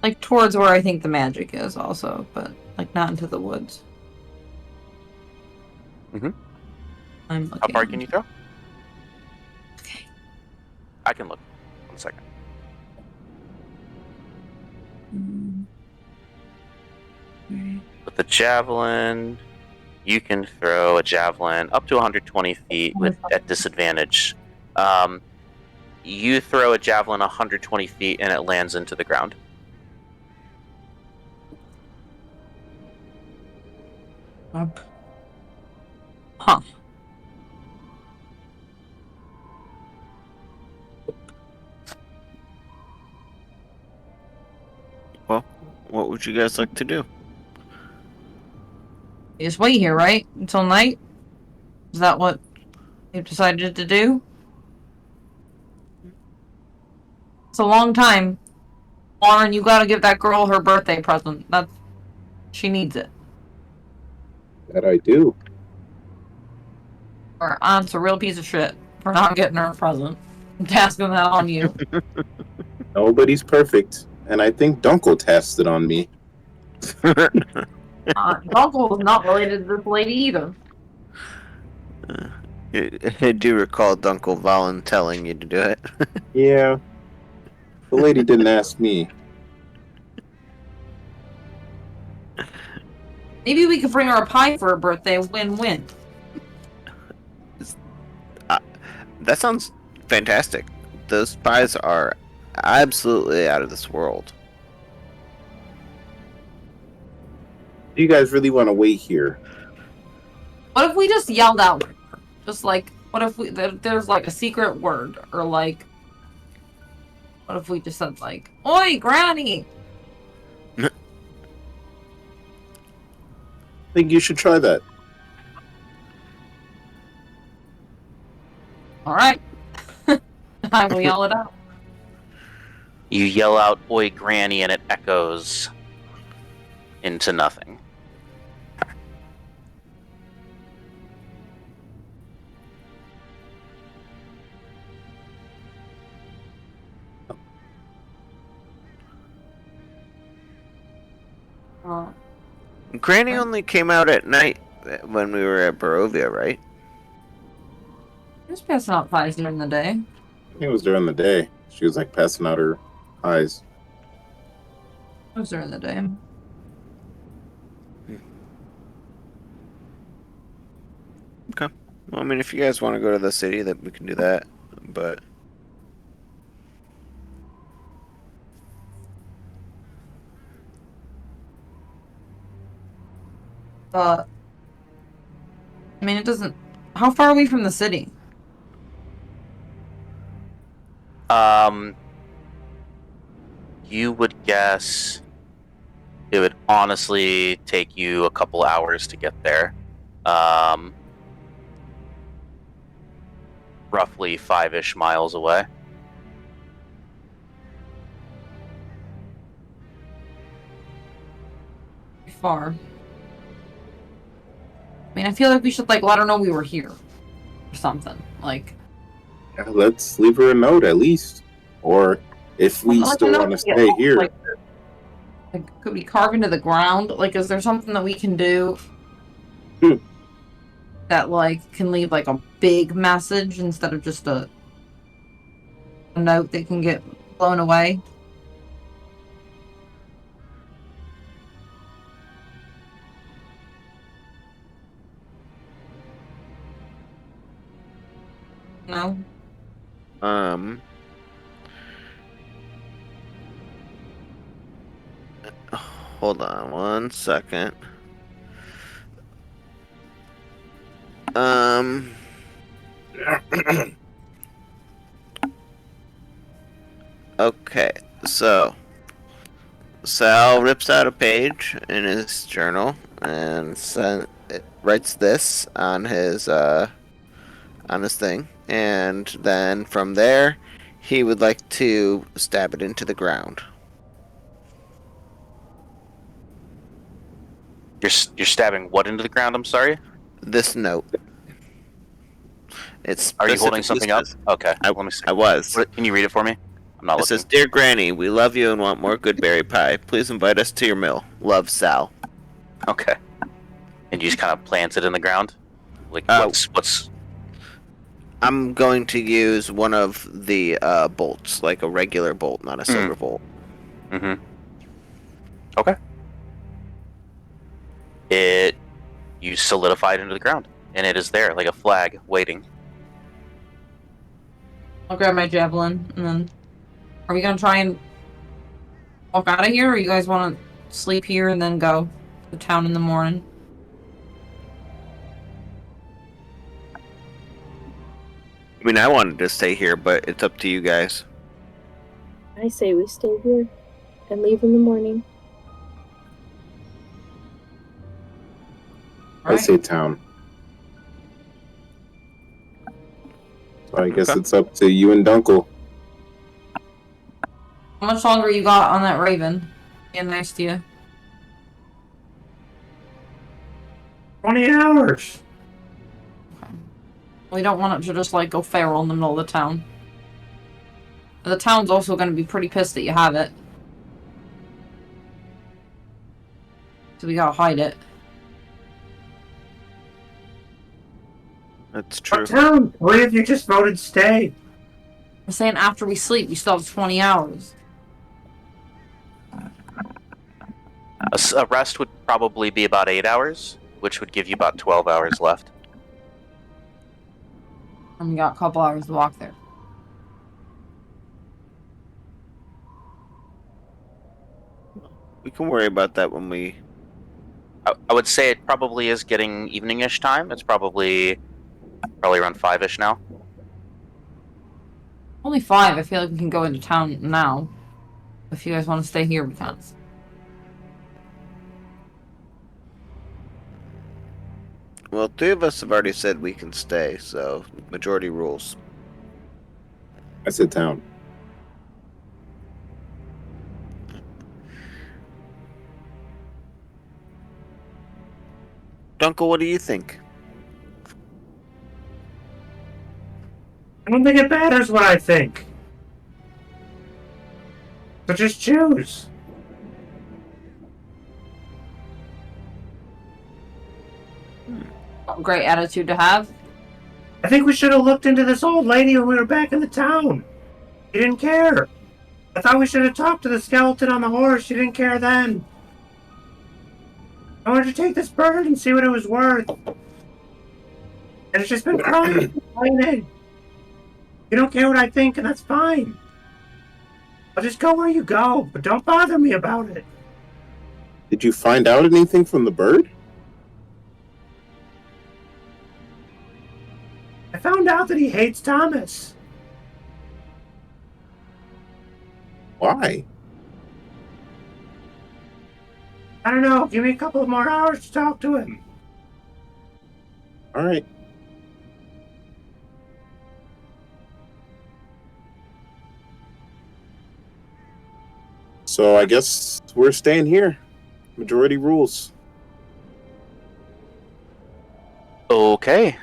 Like towards where I think the magic is, also, but like not into the woods. Mhm. I'm How looking. far can you throw? Okay. I can look. 1 second. Okay. With the javelin, you can throw a javelin up to 120 feet with at disadvantage. You throw a javelin 120 feet and it lands into the ground. Huh. Well, what would you guys like to do? You just wait here, right? Until night? Is that what you've decided to do? It's a long time. Lauren, you gotta give that girl her birthday present. She needs it. That I do. Her aunt's a real piece of shit for not getting her a present. I'm tasking that on you. Nobody's perfect, and I think Dunkel tasked it on me. Uncle is not related to this lady either. I do recall Dunkel Valen telling you to do it. Yeah, the lady didn't ask me. Maybe we could bring her a pie for her birthday. Win-win. That sounds fantastic. Those pies are absolutely out of this world. Do you guys really want to wait here? What if we just yelled out? Just like, what if there's like a secret word? Or like, what if we just said like, "Oi, Granny!" I think you should try that. Alright. I will yell it out. You yell out, "Oi, Granny," and it echoes into nothing. Granny only came out at night when we were at Barovia, right? Just passing out pies during the day. It was during the day. She was like passing out her pies. It was during the day. Okay. Well, I mean, if you guys want to go to the city, then we can do that. But I mean, it doesn't. How far are we from the city? You would guess it would honestly take you a couple hours to get there. Roughly 5-ish miles away. Far. I mean, I feel like we should like let her know we were here, or something. Like, Yeah, let's leave her a note at least. Or if we like, still I know want to we get stay home, here, like, could we carve into the ground? Like, is there something that we can do that like can leave like a big message instead of just a note that can get blown away? No. Hold on 1 second. Okay, so Sal rips out a page in his journal and writes this on his thing, and then from there, he would like to stab it into the ground. You're stabbing what into the ground? I'm sorry. This note. It's Are you holding specifically something up? says- Okay. I, Let me see. I was. Can you read it for me? I'm not It looking. says, "Dear Granny, we love you and want more good berry pie. Please invite us to your mill. Love, Sal." Okay. And you just kind of plant it in the ground? Like, what's... I'm going to use one of the bolts, like a regular bolt, not a silver bolt. Mm-hmm. Okay. You solidify it into the ground, and it is there, like a flag, waiting. I'll grab my javelin, and then... Are we gonna try and walk out of here, or you guys want to sleep here and then go to town in the morning? I mean, I wanted to stay here, but it's up to you guys. I say we stay here and leave in the morning. I say town. So I guess it's up to you and Dunkel. How much longer you got on that raven? Being nice to you. 20 hours. We don't want it to just, like, go feral in the middle of the town. The town's also going to be pretty pissed that you have it. So we gotta hide it. That's true. What town? What if you just voted stay? I'm saying after we sleep, we still have 20 hours. A rest would probably be about 8 hours, which would give you about 12 hours left. And we got a couple hours to walk there. We can worry about that when we... I would say it probably is getting evening-ish time. It's probably around 5-ish now. Only 5. I feel like we can go into town now. If you guys want to stay here, we can. Well, 3 of us have already said we can stay, so majority rules. I said town. Dunkel, what do you think? I don't think it matters what I think. So just choose. Great attitude to have. I think we should have looked into this old lady when we were back in the town. She didn't care. I thought we should have talked to the skeleton on the horse. She didn't care then. I wanted to take this bird and see what it was worth. And it's just been crying and complaining. You don't care what I think, and that's fine. I'll just go where you go, but don't bother me about it. Did you find out anything from the bird? I found out that he hates Thomas. Why? I don't know. Give me a couple of more hours to talk to him. All right. So I guess we're staying here. Majority rules. Okay.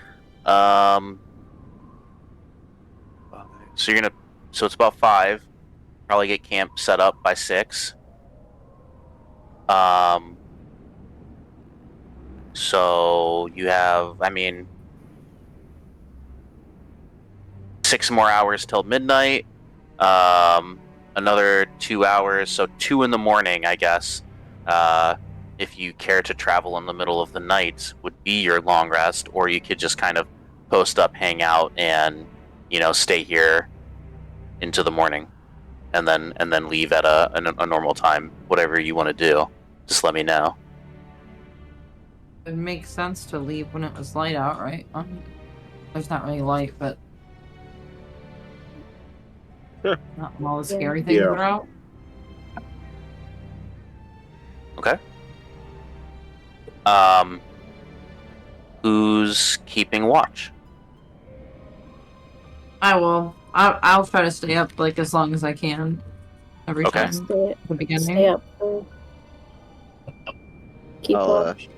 So you're gonna. So it's about 5. Probably get camp set up by 6. So you have, 6 more hours till midnight. Another 2 hours, so 2 in the morning, I guess. If you care to travel in the middle of the night, would be your long rest, or you could just kind of post up, hang out, and stay here into the morning, and then leave at a normal time, whatever you want to do. just let me know. It makes sense to leave when it was light out, right? There's not really light, but Sure. not when all the Yeah. scary things Yeah. are out. Okay. Who's keeping watch? I will. I'll try to stay up like as long as I can. Every Okay. time. Stay, At the beginning. stay up. Keep I'll, watch.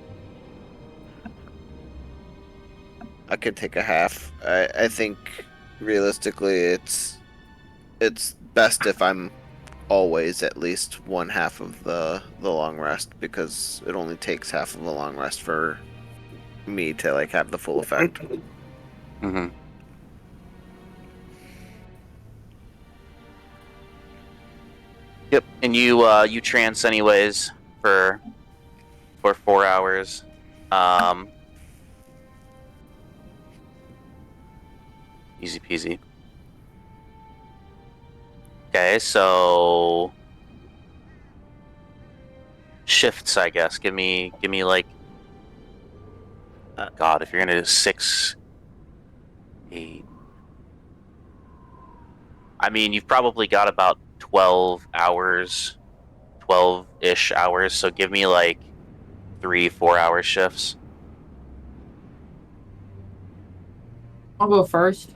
I could take a half. I think realistically, it's best if I'm always at least one half of the long rest, because it only takes half of a long rest for me to like have the full effect. Mm-hmm. Yep, and you trance anyways for 4 hours. Easy peasy. Okay, so shifts, I guess. Give me like, God, if you're gonna do 6, 8. I mean, you've probably got about 12 hours, 12-ish hours. So give me like 3-4 hour shifts. I'll go first.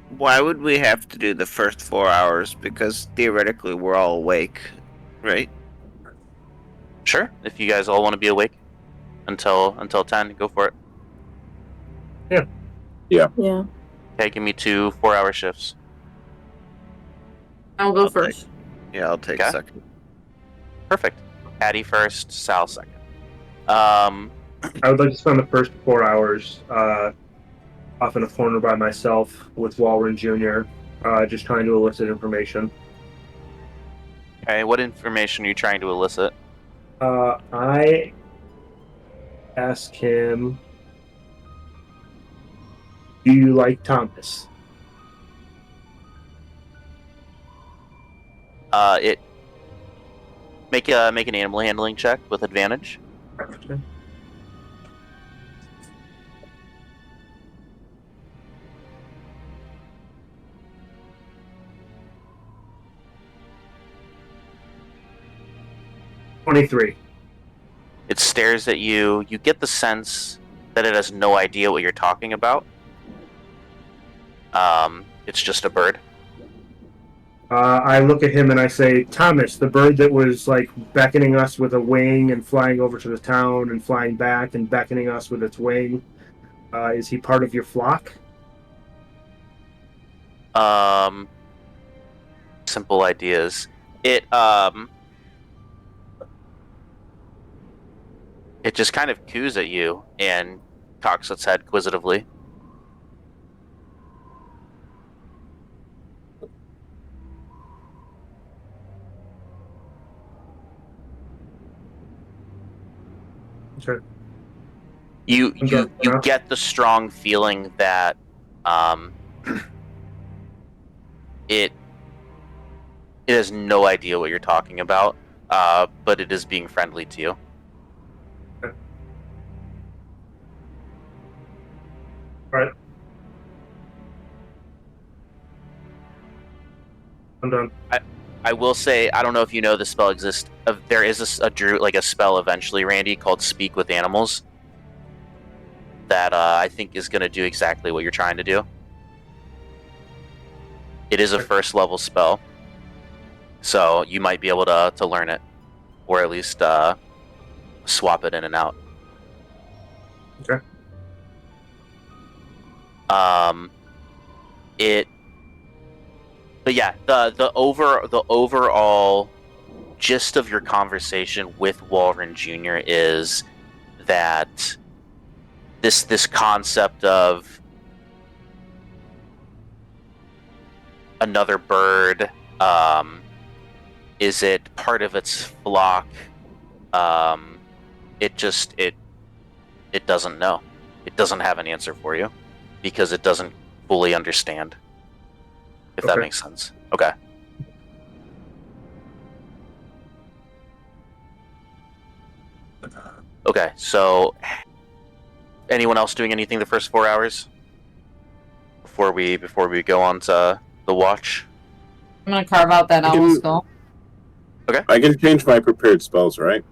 Why would we have to do the first 4 hours? Because theoretically we're all awake, right? Sure, if you guys all want to be awake until 10, go for it. Yeah. Okay, give me 2 4-hour shifts. I'll go I'll first. Yeah, I'll take Okay. second. Perfect. Addie first, Sal second. I would like to spend the first 4 hours off in a corner by myself with Walren Jr., just trying to elicit information. Okay, what information are you trying to elicit? I ask him, do you like Thomas? It make an animal handling check with advantage. Okay. $23. It stares at you. You get the sense that it has no idea what you're talking about. It's just a bird. I look at him and I say, Thomas, the bird that was like beckoning us with a wing and flying over to the town and flying back and beckoning us with its wing. Is he part of your flock? Simple ideas. It just kind of coos at you and cocks its head quizzitively. Okay. You Okay. get the strong feeling that it has no idea what you're talking about, but it is being friendly to you. Alright. I'm done. I will say, I don't know if you know the spell exists. There is a spell eventually, Randy, called Speak with Animals that I think is going to do exactly what you're trying to do. It is a first level spell, so you might be able to learn it, or at least swap it in and out. Okay. But yeah, the overall gist of your conversation with Walren Jr. is that this concept of another bird, is it part of its flock? It doesn't know. It doesn't have an answer for you because it doesn't fully understand. If that Okay. makes sense. Okay. Okay, so anyone else doing anything the first 4 hours before we go on to the watch? I'm gonna carve out that I owl can- skull. I can change my prepared spells, right?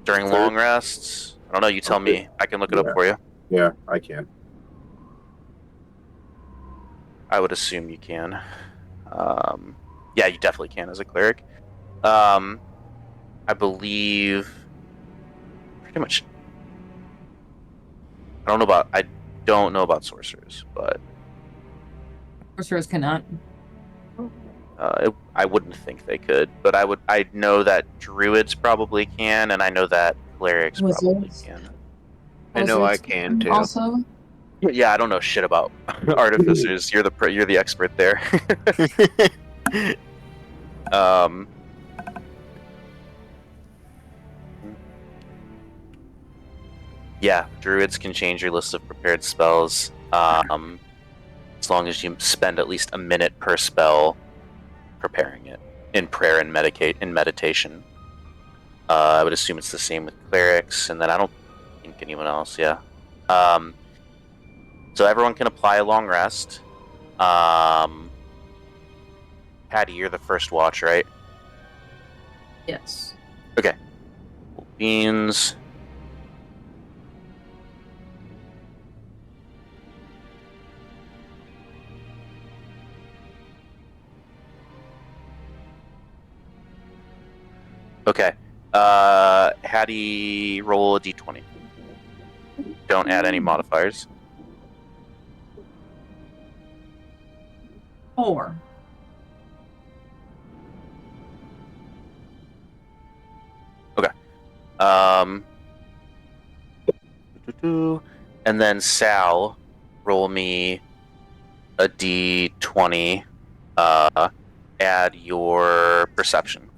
During Cleric? long rests? I don't know. You tell Okay. me. I can look it up Yeah. for you. Yeah, I can. I would assume you can. Yeah, you definitely can as a cleric. I believe pretty much. I don't know about sorcerers, but Sorcerers cannot. I wouldn't think they could. But I know that druids probably can, and I know that clerics probably Wizards. can. I know I Wizards can too. Also. Yeah, I don't know shit about artificers. You're the expert there. um. Yeah, druids can change your list of prepared spells. As long as you spend at least a minute per spell preparing it in prayer and meditation. I would assume it's the same with clerics, and then I don't think anyone else. Yeah. So everyone can apply a long rest. Patty, you're the first watch, right? Yes. Okay. Beans. Okay. Hattie, roll a d20. Don't add any modifiers. 4. And then Sal, roll me a d20. Add your perception.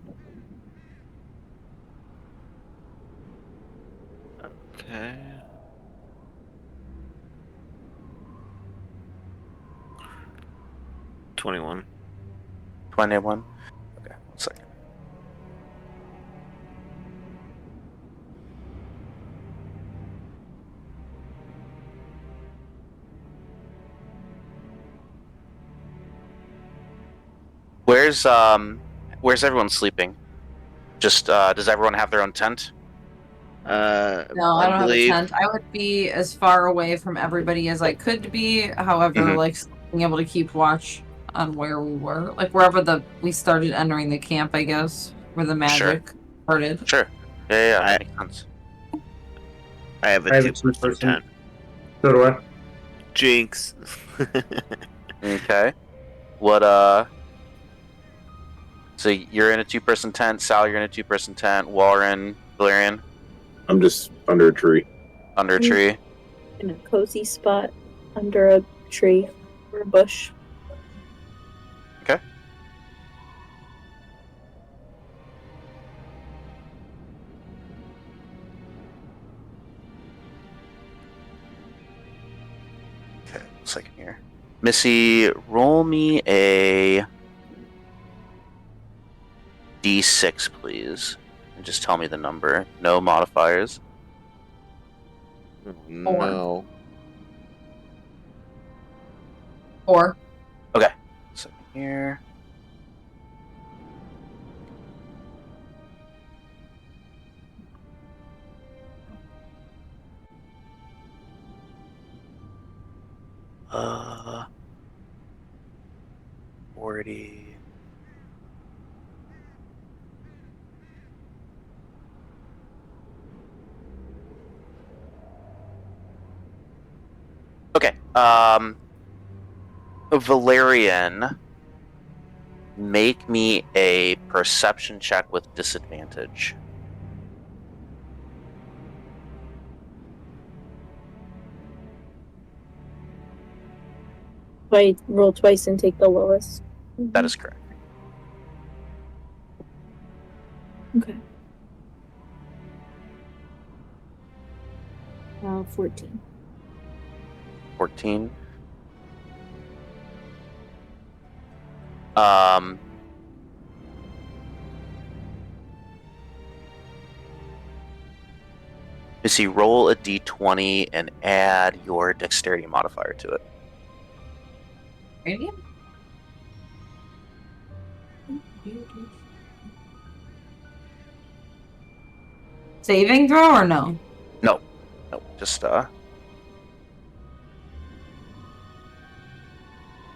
Okay. $21. 21. Okay, 1 second. Where's everyone sleeping? Just does everyone have their own tent? No, I don't have a tent. I would be as far away from everybody as I could be. However, Mhm. like being able to keep watch on where we were, like wherever we started entering the camp, I guess, where the magic started. Sure. Yeah, that makes sense. I have I a have a 2-person two-person. tent. So do I. Jinx. Okay. What So you're in a 2-person tent. Sal, you're in a 2-person tent. Warren, Valerian, I'm just under a tree. under a tree. In a cozy spot under a tree or a bush. Okay. Okay, 1 second here. Missy, roll me a d6, please. And just tell me the number. No modifiers. No. 4. Okay. 1 second here. Uh, 40. Okay. Valerian, make me a perception check with disadvantage. I roll twice and take the lowest. That is correct. Okay. 14. 14. Missy, roll a d20 and add your dexterity modifier to it. Radiant? Saving throw or no? No, just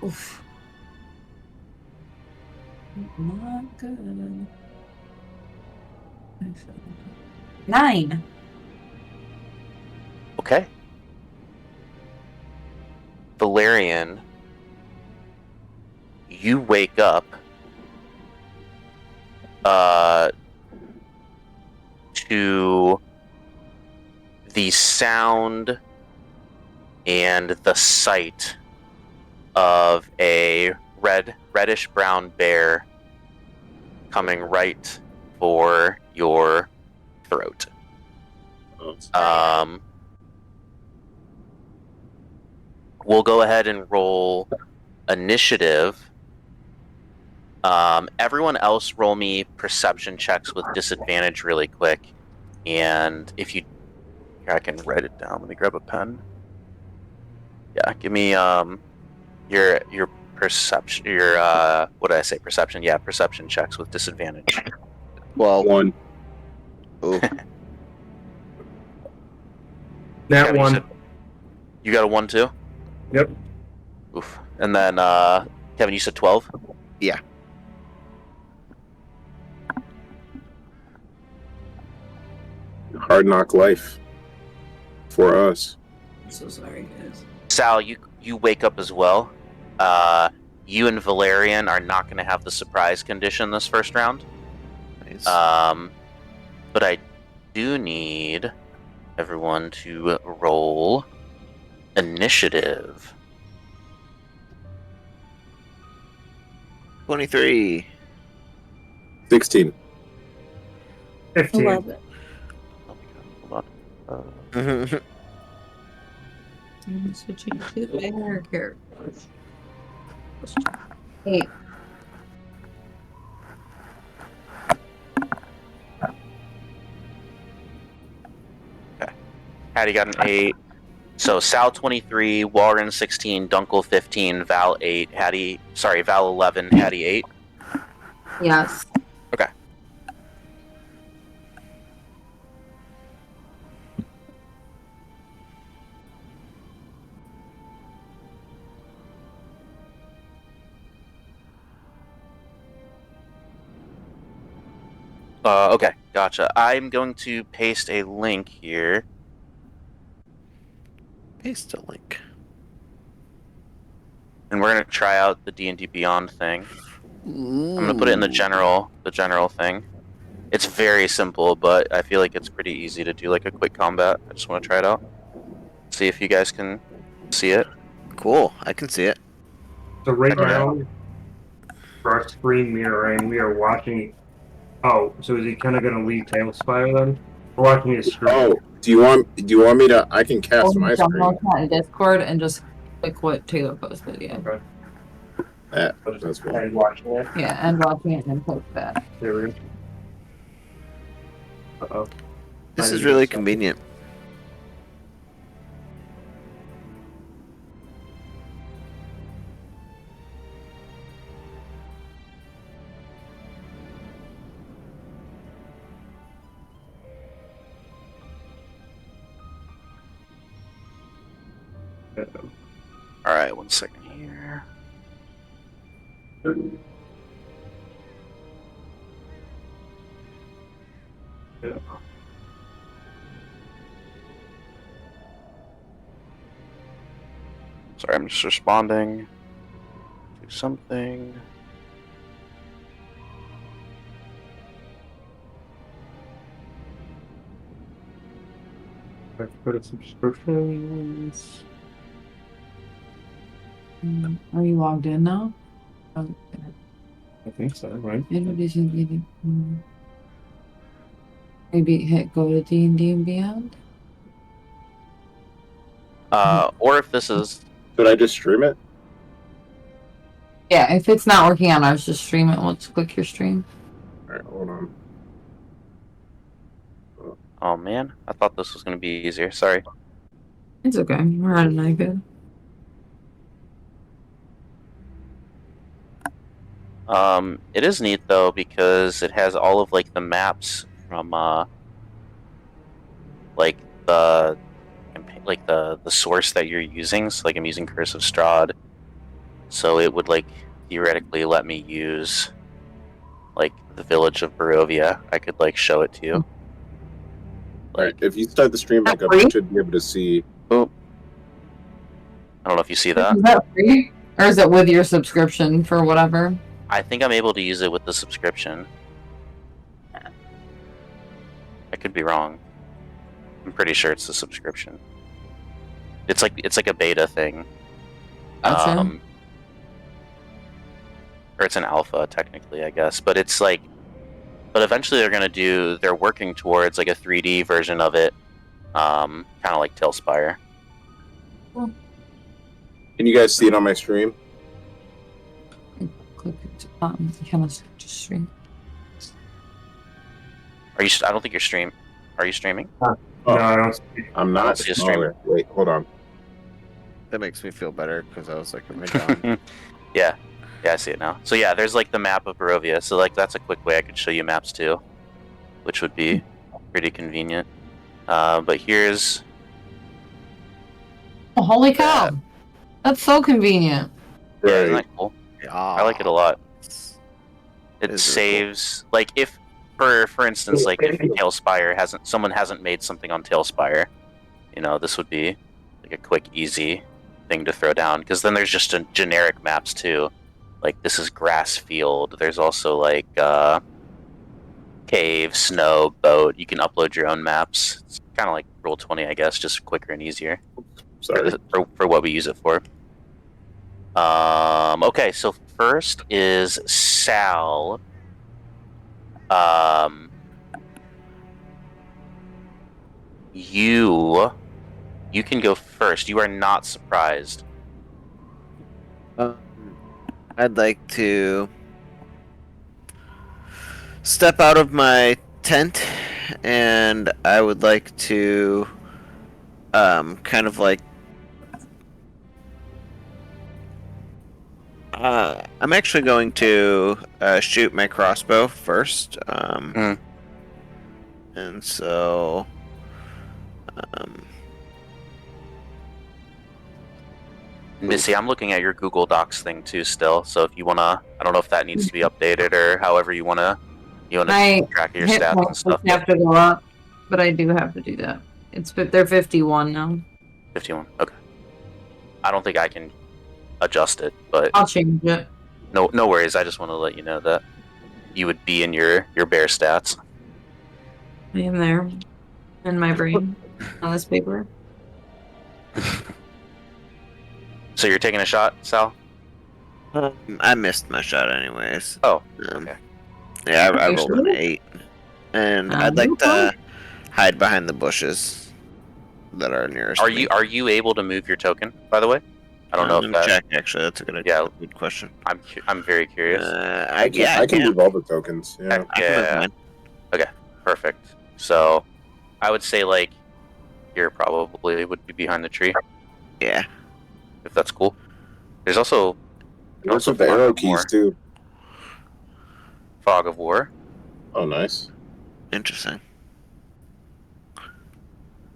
Oof. Not good. 9. okay. Valerian, you wake up to the sound and the sight of a reddish brown bear coming right for your throat. We'll go ahead and roll initiative. Everyone else roll me perception checks with disadvantage really quick. And if you... Here, I can write it down. Let me grab a pen. Yeah, give me your perception, your what did I say? Perception? Yeah, perception checks with disadvantage. Well, 1. ooh, That Kevin, one. You got a 1 too? Yep. Oof. And then Kevin, you said 12? Yeah. Hard knock life for us. I'm so sorry, guys. Sal, you wake up as well. You and Valerian are not going to have the surprise condition this first round. nice. But I do need everyone to roll initiative. 23. 16. 15. 11. Oh my god, hold on. I'm switching to bear characters. 8. Hattie got an 8. So Sal 23, Warren 16, Dunkel 15, Val 8, Val 11, Hattie 8. Yes. Okay. Okay, gotcha. I'm going to paste a link here. Paste a link. And we're gonna try out the D&D Beyond thing. I'm gonna put it in the general thing. It's very simple, but I feel like it's pretty easy to do like a quick combat. I just want to try it out. See if you guys can see it. Cool. I can see it. So right Okay. now, for our screen mirroring, we are watching. Oh, so is he kind of going to leave Tailspire then? We're watching his screen. Oh, do you want me to? I can cast Or my download screen. that in Discord and just click what Taylor posted. Yeah. Okay. That's cool. And watching it. Yeah, and watching it and then post that. There we go. Uh-oh. This is really convenient. All right, 1 second here. Yeah. Sorry, I'm just responding to something. Go to subscriptions. Are you logged in now? Oh, I think so, right? introducing D&D. Maybe hit go to D&D and Beyond. Or if this is... Should I just stream it? Yeah, if it's not working on ours, just stream it. Let's click your stream. All right, hold on. Oh man, I thought this was gonna be easier. Sorry. It's okay. We're at an good. It is neat though because it has all of like the maps from like the source that you're using. So like I'm using Curse of Strahd, so it would like theoretically let me use like the village of Barovia. I could like show it to you. Alright, if you start the stream back up, free? you should be able to see. Oh, I don't know if you see that. Is that free? Or is it with your subscription for whatever? I think I'm able to use it with the subscription. I could be wrong. I'm pretty sure it's the subscription. It's like a beta thing. Gotcha. Or it's an alpha technically, I guess. But it's like, but eventually they're working towards like a 3D version of it, kind of like Tailspire. Can you guys see it on my stream? Click it. Kind of just stream. Are you? I don't think you're stream. Are you streaming? Oh, No, I don't see. I'm I don't not. see a streamer. Wait, hold on. That makes me feel better because I was like, am I down? Yeah, I see it now. So yeah, there's like the map of Barovia. So like that's a quick way I could show you maps too, which would be pretty convenient. But here's Oh, holy cow! That's so convenient. yeah, isn't Right. that cool? Yeah. I like it a lot. It Is saves like if for instance like if Tailspire someone hasn't made something on Tailspire, you know, this would be like a quick easy thing to throw down because then there's just generic maps too. Like this is grass field. There's also like cave, snow, boat. You can upload your own maps. It's kind of like Roll20, I guess, just quicker and easier Sorry. for what we use it for. Okay, so first is Sal. You can go first. You are not surprised. I'd like to step out of my tent, and I would like to, kind of like, I'm actually going to shoot my crossbow first. And so, Missy, I'm looking at your Google Docs thing too still. So if you wanna, I don't know if that needs to be updated or however you wanna I keep track of your hit stats and points stuff. have to go up, but I do have to do that. They're 51 now. 51. Okay. I don't think I can adjust it, but I'll change it. no worries. I just want to let you know that you would be in your bear stats. I am there in my brain on this paper. So you're taking a shot, Sal? I missed my shot anyways. Oh, Um, okay. Yeah, I You rolled sure? an 8. And Um, I'd like okay. to hide behind the bushes that are nearest Are me. you able to move your token? By the way, I don't know Let if me that. check, actually. That's a good question. I'm very curious. I can move all the tokens. Yeah. I can move Yeah. mine. Perfect. So, I would say like here probably would be behind the tree Yeah. if that's cool. There's also It works with the arrow keys too. Fog of War. Oh, nice. Interesting.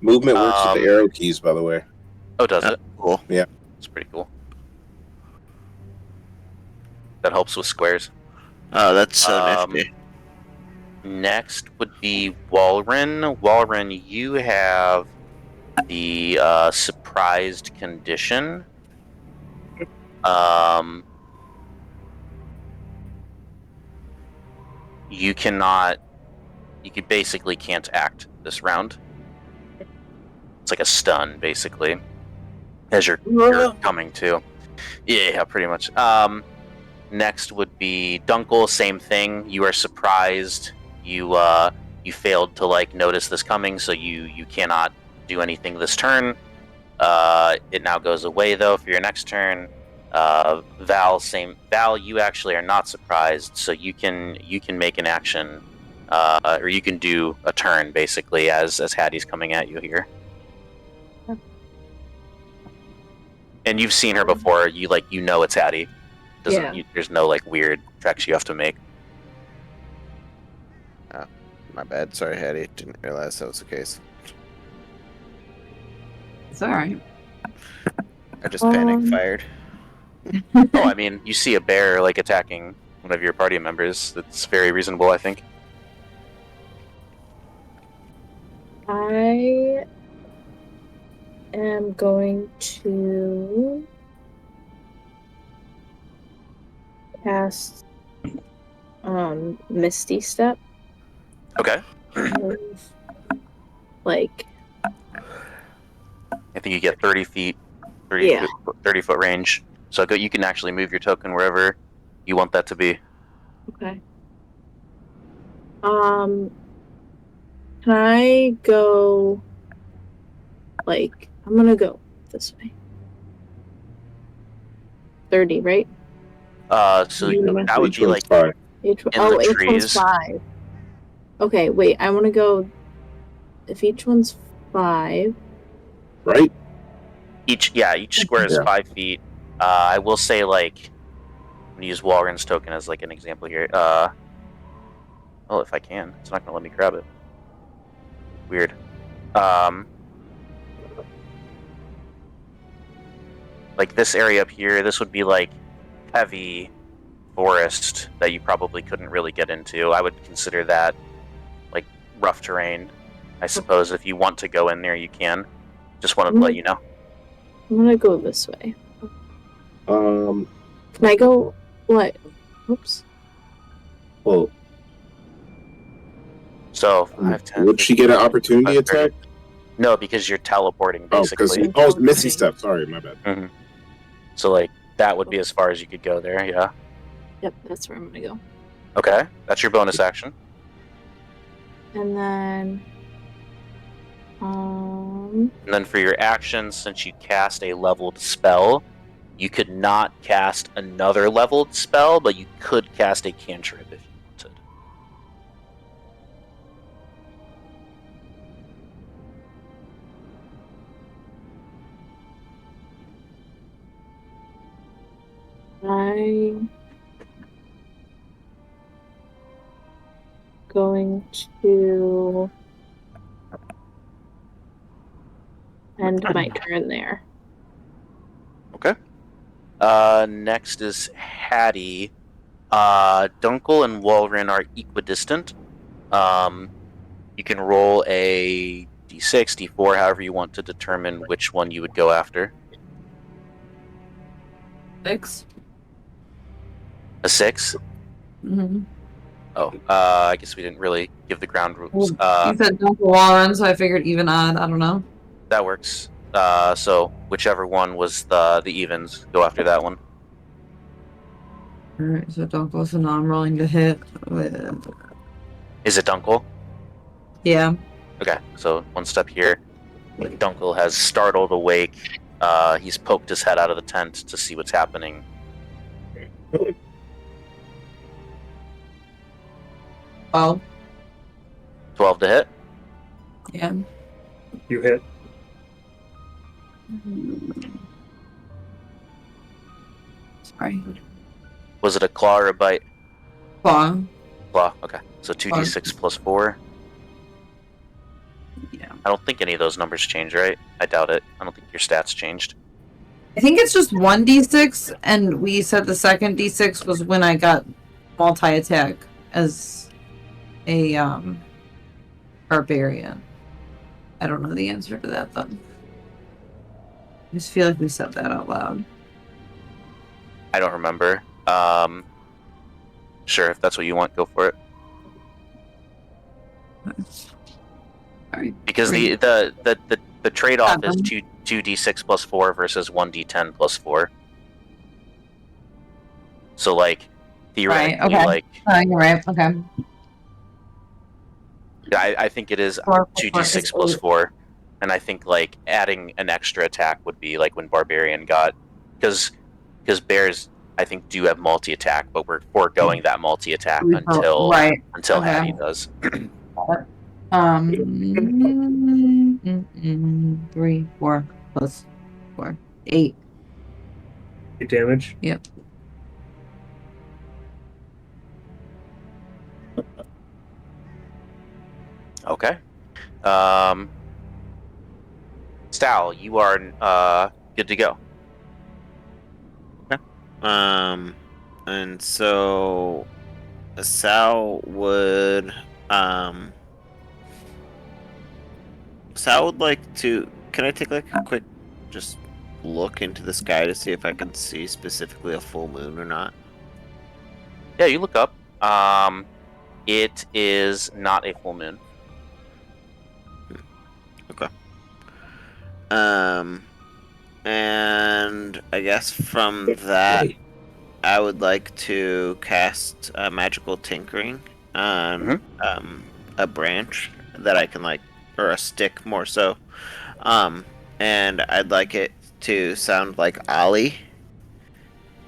Movement works with the arrow keys, by the way. Oh, does it? Cool. It's pretty cool. That helps with squares. Oh, that's so Um, nifty. Next would be Walren. Walren, you have the surprised condition. You basically can't act this round. It's like a stun, basically, as you're coming to. Yeah, pretty much. Next would be Dunkel. Same thing. You are surprised. You failed to like notice this coming, so you cannot do anything this turn. It now goes away though for your next turn. Val, you actually are not surprised, so you can make an action or you can do a turn basically as Hattie's coming at you here. And you've seen her before. You know it's Hattie. There's no like weird checks you have to make. My bad. Sorry, Hattie. Didn't realize that was the case. It's alright. I just panic fired. Oh, I mean, you see a bear like attacking one of your party members. That's very reasonable, I think. I am going to cast Misty Step. Okay. Like, I think you get 30 feet, 30 foot range. So you can actually move your token wherever you want that to be. okay. Can I go, like, I'm gonna go this way. 30, right? So that would be like 5. Each In the each trees. one's 5. Okay, wait, I want to go, if each one's 5. Right? each square is Yeah. 5 feet. I will say, like, I'm gonna use Walren's token as like an example here. Oh, if I can, it's not gonna let me grab it. Weird. Like this area up here, this would be like heavy forest that you probably couldn't really get into. I would consider that like rough terrain. I suppose if you want to go in there, you can. Just wanted to let you know. I'm gonna go this way. Um. Can I go, what? Oops. Well, So 5, 10. would she get an opportunity 25, 30. attack? No, because you're teleporting Oh, because basically. Misty Step. Sorry, my bad. So like that would be as far as you could go there. Yeah. Yep, that's where I'm gonna go. Okay, that's your bonus action. And then, And then for your action, since you cast a leveled spell, you could not cast another leveled spell, but you could cast a cantrip if you wanted. I'm going to end my turn there. Okay. Next is Hattie. Dunkel and Walren are equidistant. You can roll a d6, d4, however you want to determine which one you would go after. 6. A 6? Mm-hmm. Oh, I guess we didn't really give the ground rules. You said don't go on, so I figured even odd. I don't know. That works. So whichever one was the evens, go after that one. Alright, so don't go, so now I'm rolling to hit with... Is it Dunkel? Yeah. Okay, so one step here. Dunkel has startled awake. He's poked his head out of the tent to see what's happening. 12. 12 to hit. Yeah. You hit. Sorry. Was it a claw or a bite? Claw. Claw, okay. So 2d6 plus 4. Yeah. I don't think any of those numbers change, right? I doubt it. I don't think your stats changed. I think it's just 1d6, and we said the second d6 was when I got multi-attack as a barbarian. I don't know the answer to that, though. I just feel like we said that out loud. I don't remember. Sure, if that's what you want, go for it. Alright. Because the trade-off is 2d6 plus 4 versus 1d10 plus 4. So, like, theoretically, Right, okay. like... You're right, okay. I think it is 2d6 plus 4. And I think, like, adding an extra attack would be, like, when Barbarian got... Because bears I think do have multi-attack, but we're foregoing that multi-attack Right. until Okay. Hattie does. 3, 4 plus 4, 8. 8 damage. Yep. Okay. Stal, you are good to go. And so Sal would like to. Can I take like a quick just look into the sky to see if I can see specifically a full moon or not? Yeah, you look up. It is not a full moon. Okay. And I guess from that, I would like to cast magical tinkering on a branch that I can or a stick more so. And I'd like it to sound like Ollie,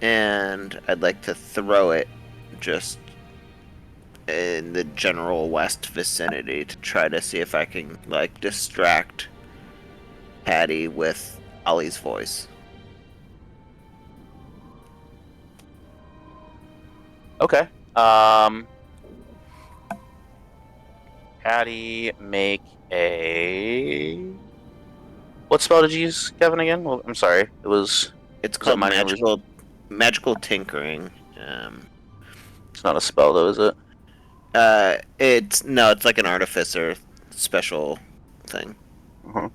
and I'd like to throw it just in the general west vicinity to try to see if I can distract Patty with Ollie's voice. Okay. Patty, make a. What spell did you use, Kevin? Again? Well, I'm sorry. It's called magical tinkering. It's not a spell, though, is it? It's like an artificer special thing. Uh-huh.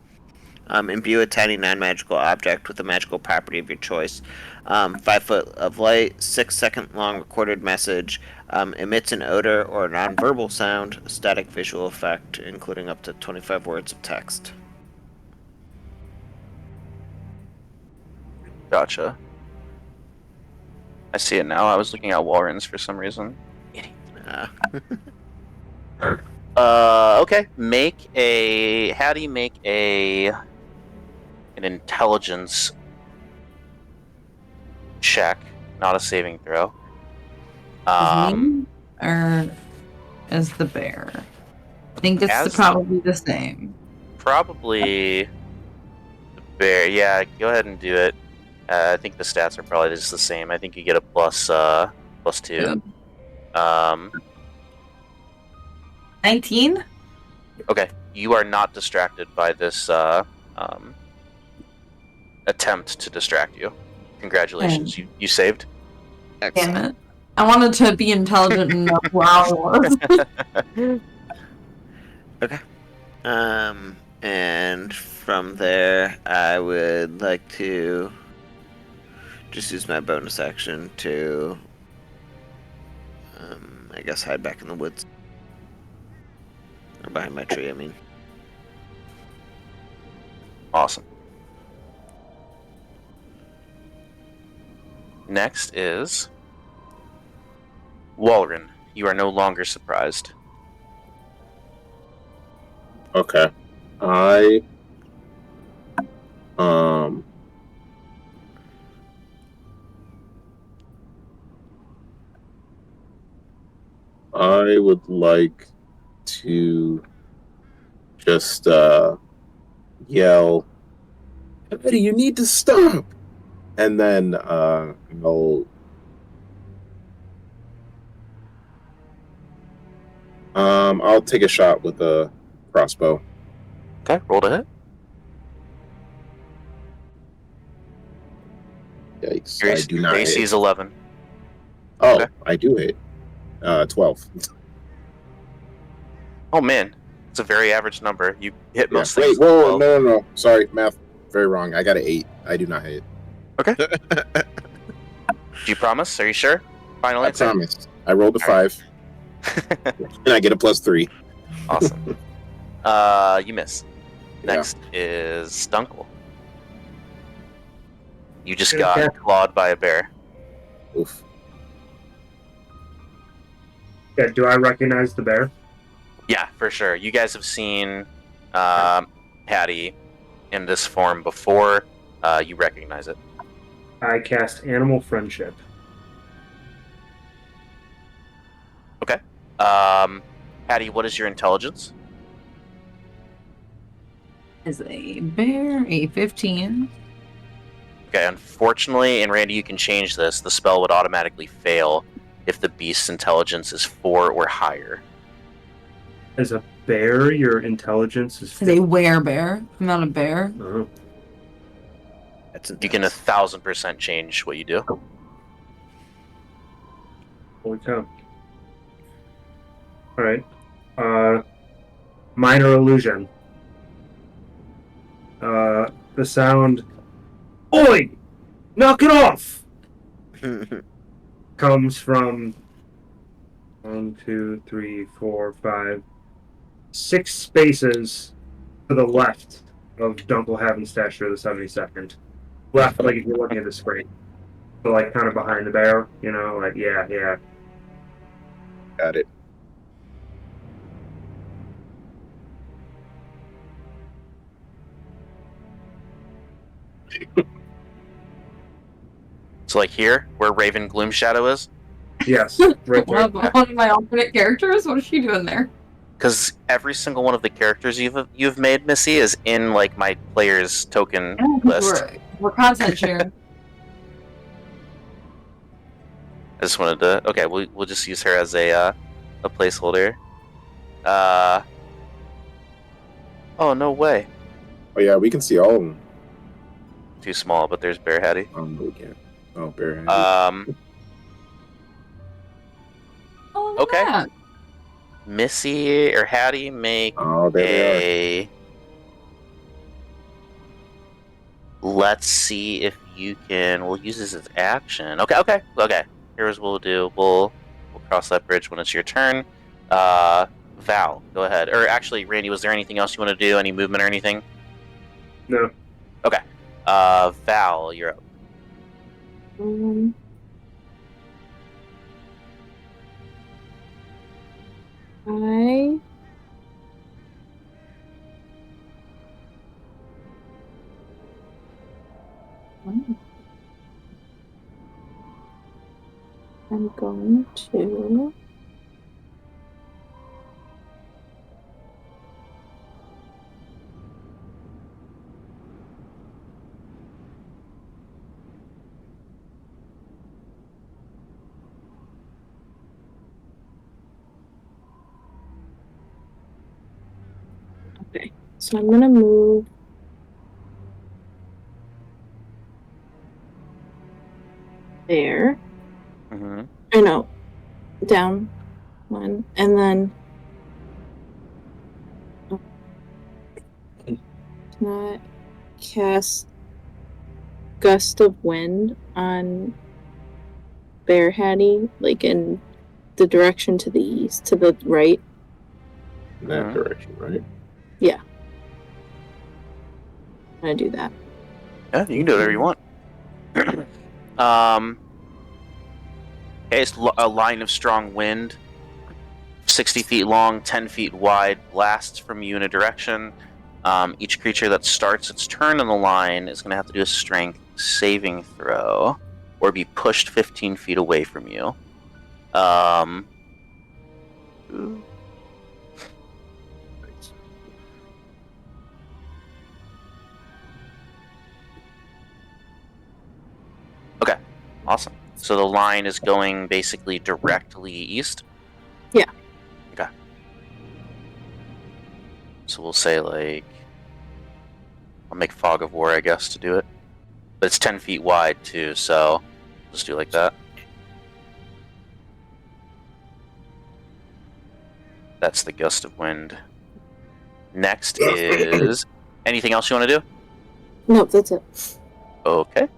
Imbue a tiny non-magical object with a magical property of your choice. 5 foot of light, 6-second long recorded message, emits an odor or a non-verbal sound, a static visual effect, including up to 25 words of text. Gotcha. I see it now. I was looking at Warrens for some reason. Idiot. Okay. How do you make an intelligence check, not a saving throw. As me or as the bear? I think it's probably the same. Probably the bear. Yeah, go ahead and do it. I think the stats are probably just the same. I think you get a +2. Yeah. 19? Okay. You are not distracted by this attempt to distract you. Congratulations. You saved. Excellent. Damn it. I wanted to be intelligent and know who I was. Okay. And from there, I would like to just use my bonus action to, I guess, hide back in the woods. Or behind my tree, I mean. Awesome. Next is Walren. You are no longer surprised. Okay. I would like to just yell, "Eddie, you need to stop!" And then I'll take a shot with a crossbow. Okay, roll to hit. Yikes! Your I do not AC hit. is 11. Oh, Okay. I do hit. 12. Oh man, it's a very average number. You hit most Wait, things. whoa, no. Sorry, math very wrong. I got an 8. I do not hit. Okay. Do you promise? Are you sure? Final I answer? promise. I rolled a All right. 5. And I get a +3. Awesome. You miss. Next is Stunkel. You just got clawed by a bear. Oof. Yeah, do I recognize the bear? Yeah, for sure. You guys have seen Hattie in this form before. You recognize it. I cast Animal Friendship. Patty, what is your intelligence? Is a bear a 15? Okay, unfortunately, and Randy, you can change this. The spell would automatically fail if the beast's intelligence is 4 or higher. As a bear, your intelligence is. Is a werebear. I'm not a bear. Oh. That's You can 1,000% change what you do. Holy cow. Alright. Minor illusion. The sound, "Oi! Knock it off!" comes from 1, 2, 3, 4, 5, 6 spaces to the left of Dunkel Havenstature the 72nd. Left, like if you're looking at the screen. So, like, kind of behind the bear, you know, like, yeah. Got it. So, like here, where Raven Gloomshadow is, Yes, right there. One of my alternate characters? What is she doing there? because every single one of the characters you've made, Missy, is in like my players token list. We're content sharing. I just wanted to. Okay, we'll just use her as a placeholder. Oh no way! Oh yeah, we can see all of them. Too small, but there's Bear Hattie. Oh no, we can't. Oh, Bear. Oh, look Okay. at that. Missy or Hattie make Oh, there they are. a. Let's see if you can. We'll use this as action. Okay. Here's what we'll do. We'll cross that bridge when it's your turn. Val, go ahead. Or actually, Randy, was there anything else you want to do? Any movement or anything? No. Okay. Val, you're up. I'm going to. Okay, so I'm gonna move there. Mm-hmm. Or no, down one, and then not cast gust of wind on Bear Hattie, like in the direction to the east, to the right. In that direction, right? Yeah. I'm gonna do that. Yeah, you can do whatever you want. Okay, it's a line of strong wind, 60 feet long, 10 feet wide, blasts from you in a direction. Each creature that starts its turn on the line is going to have to do a strength saving throw or be pushed 15 feet away from you. Okay, awesome. So the line is going basically directly east? Yeah. Okay. So we'll say, like, I'll make Fog of War, I guess, to do it. But it's 10 feet wide, too, so just do it like that. That's the gust of wind. Next is... Anything else you want to do? Nope, that's it. Okay.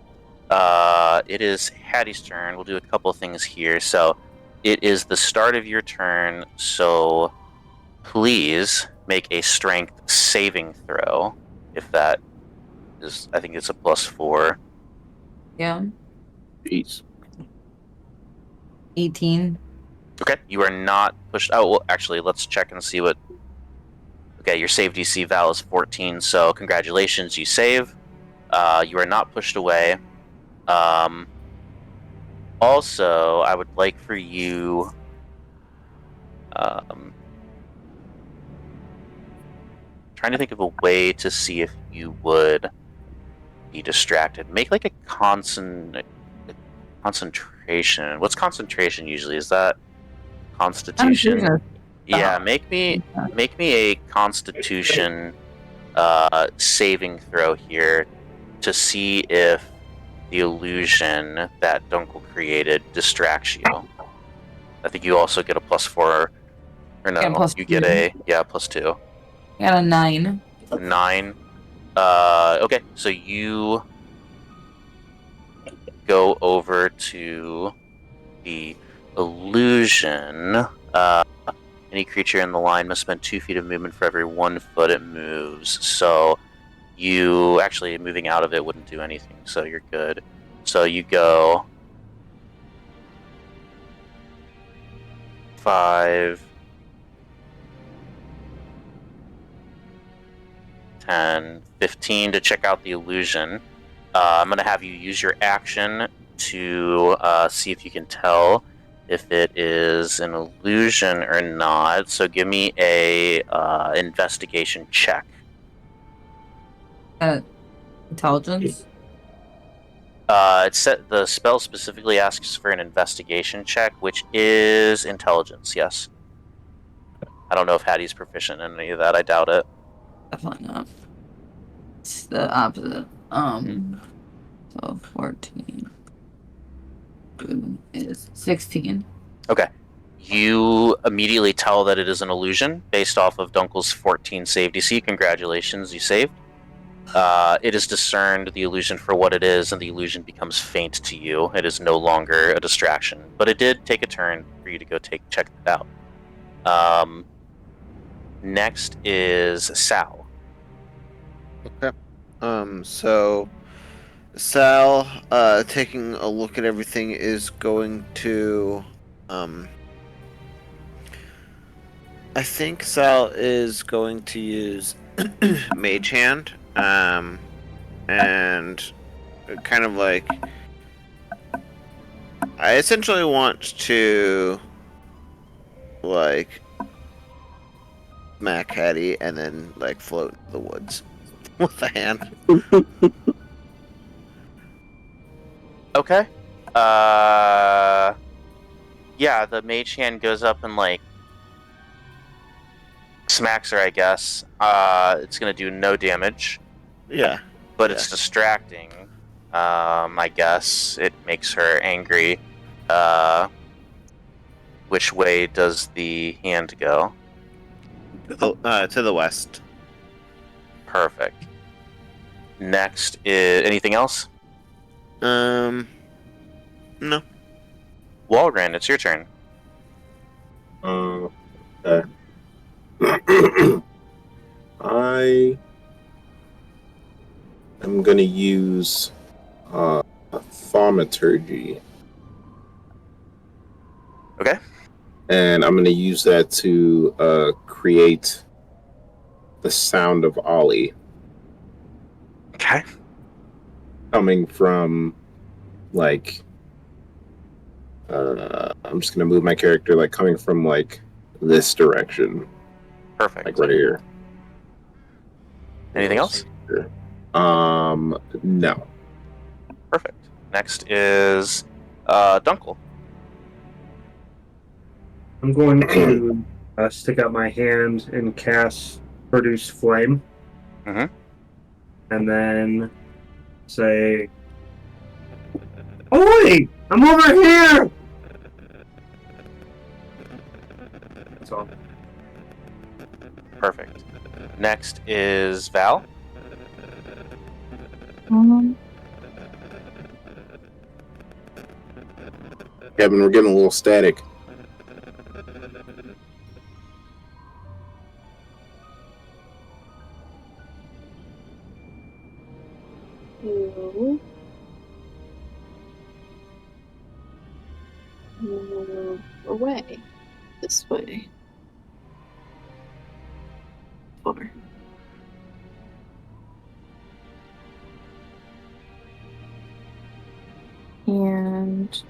It is Hattie's turn. We'll do a couple things here. So, it is the start of your turn, so please make a strength saving throw. If that is, I think it's a +4. Yeah. Jeez. 18. Okay, you are not pushed. Oh, well, actually, let's check and see what. Okay, your save DC Val is 14, so congratulations, you save. You are not pushed away. Also, I would like for you Trying to think of a way to see if you would be distracted. Make like a concentration. What's concentration usually? Is that Constitution? Constitution. Yeah, make me a Constitution saving throw here to see if the illusion that Dunkel created distracts you. I think you also get a +4, or no? Yeah, plus you get 2. a +2. Got a 9. 9. Okay, so you go over to the illusion. Any creature in the line must spend 2 feet of movement for every 1 foot it moves. So you actually moving out of it wouldn't do anything, so you're good. So you go 5, 10, 15 to check out the illusion. I'm going to have you use your action to see if you can tell if it is an illusion or not. So give me a investigation check. Intelligence. The spell specifically asks for an investigation check, which is intelligence. Yes. I don't know if Hattie's proficient in any of that. I doubt it. Definitely not. It's the opposite. So 14 is 16. Okay. You immediately tell that it is an illusion based off of Dunkel's 14 save DC. Congratulations, you saved. It is discerned the illusion for what it is, and the illusion becomes faint to you. It is no longer a distraction, but it did take a turn for you to go check it out. Next is Sal. Okay. So Sal, taking a look at everything, is going to, I think Sal is going to use Mage Hand, and kind of like, I essentially want to, like, smack Hattie and then, like, float in the woods with the hand. Okay. Yeah, the mage hand goes up and, like, smacks her, I guess. It's gonna do no damage. Yeah. But it's distracting. I guess it makes her angry. Which way does the hand go? To the west. Perfect. Next is anything else? No. Walgren, it's your turn. Okay. I am going to use thaumaturgy. Okay. And I'm going to use that to create the sound of Ollie. Okay. Coming from, like, I'm just going to move my character, like, coming from, like, this direction. Perfect. Like, right here. Anything else? No. Perfect. Next is Dunkel. I'm going to stick out my hand and cast Produce Flame. Mhm. And then say, "Oi! I'm over here!" That's all. Perfect. Next is Val. Kevin, we're getting a little static. Move away. This way. 4. And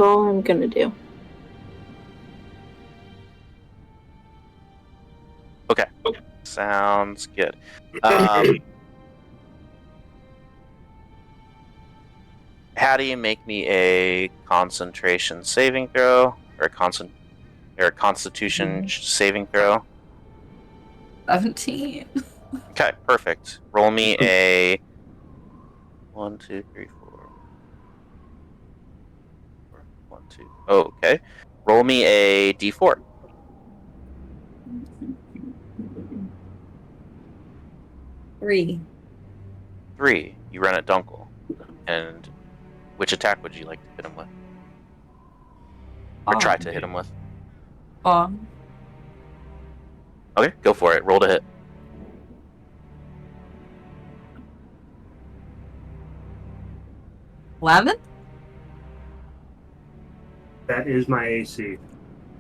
all I'm gonna do. Okay. Sounds good. Hattie, make me a concentration saving throw, or a constitution saving throw. 17. Okay, perfect. Roll me a 1, 2, 3, 4. 1, 2. Oh, okay. Roll me a d4. 3. 3. You run at Dunkel. And which attack would you like to hit him with? Or try to hit him with? Okay, go for it. Roll to hit. $11? That is my AC.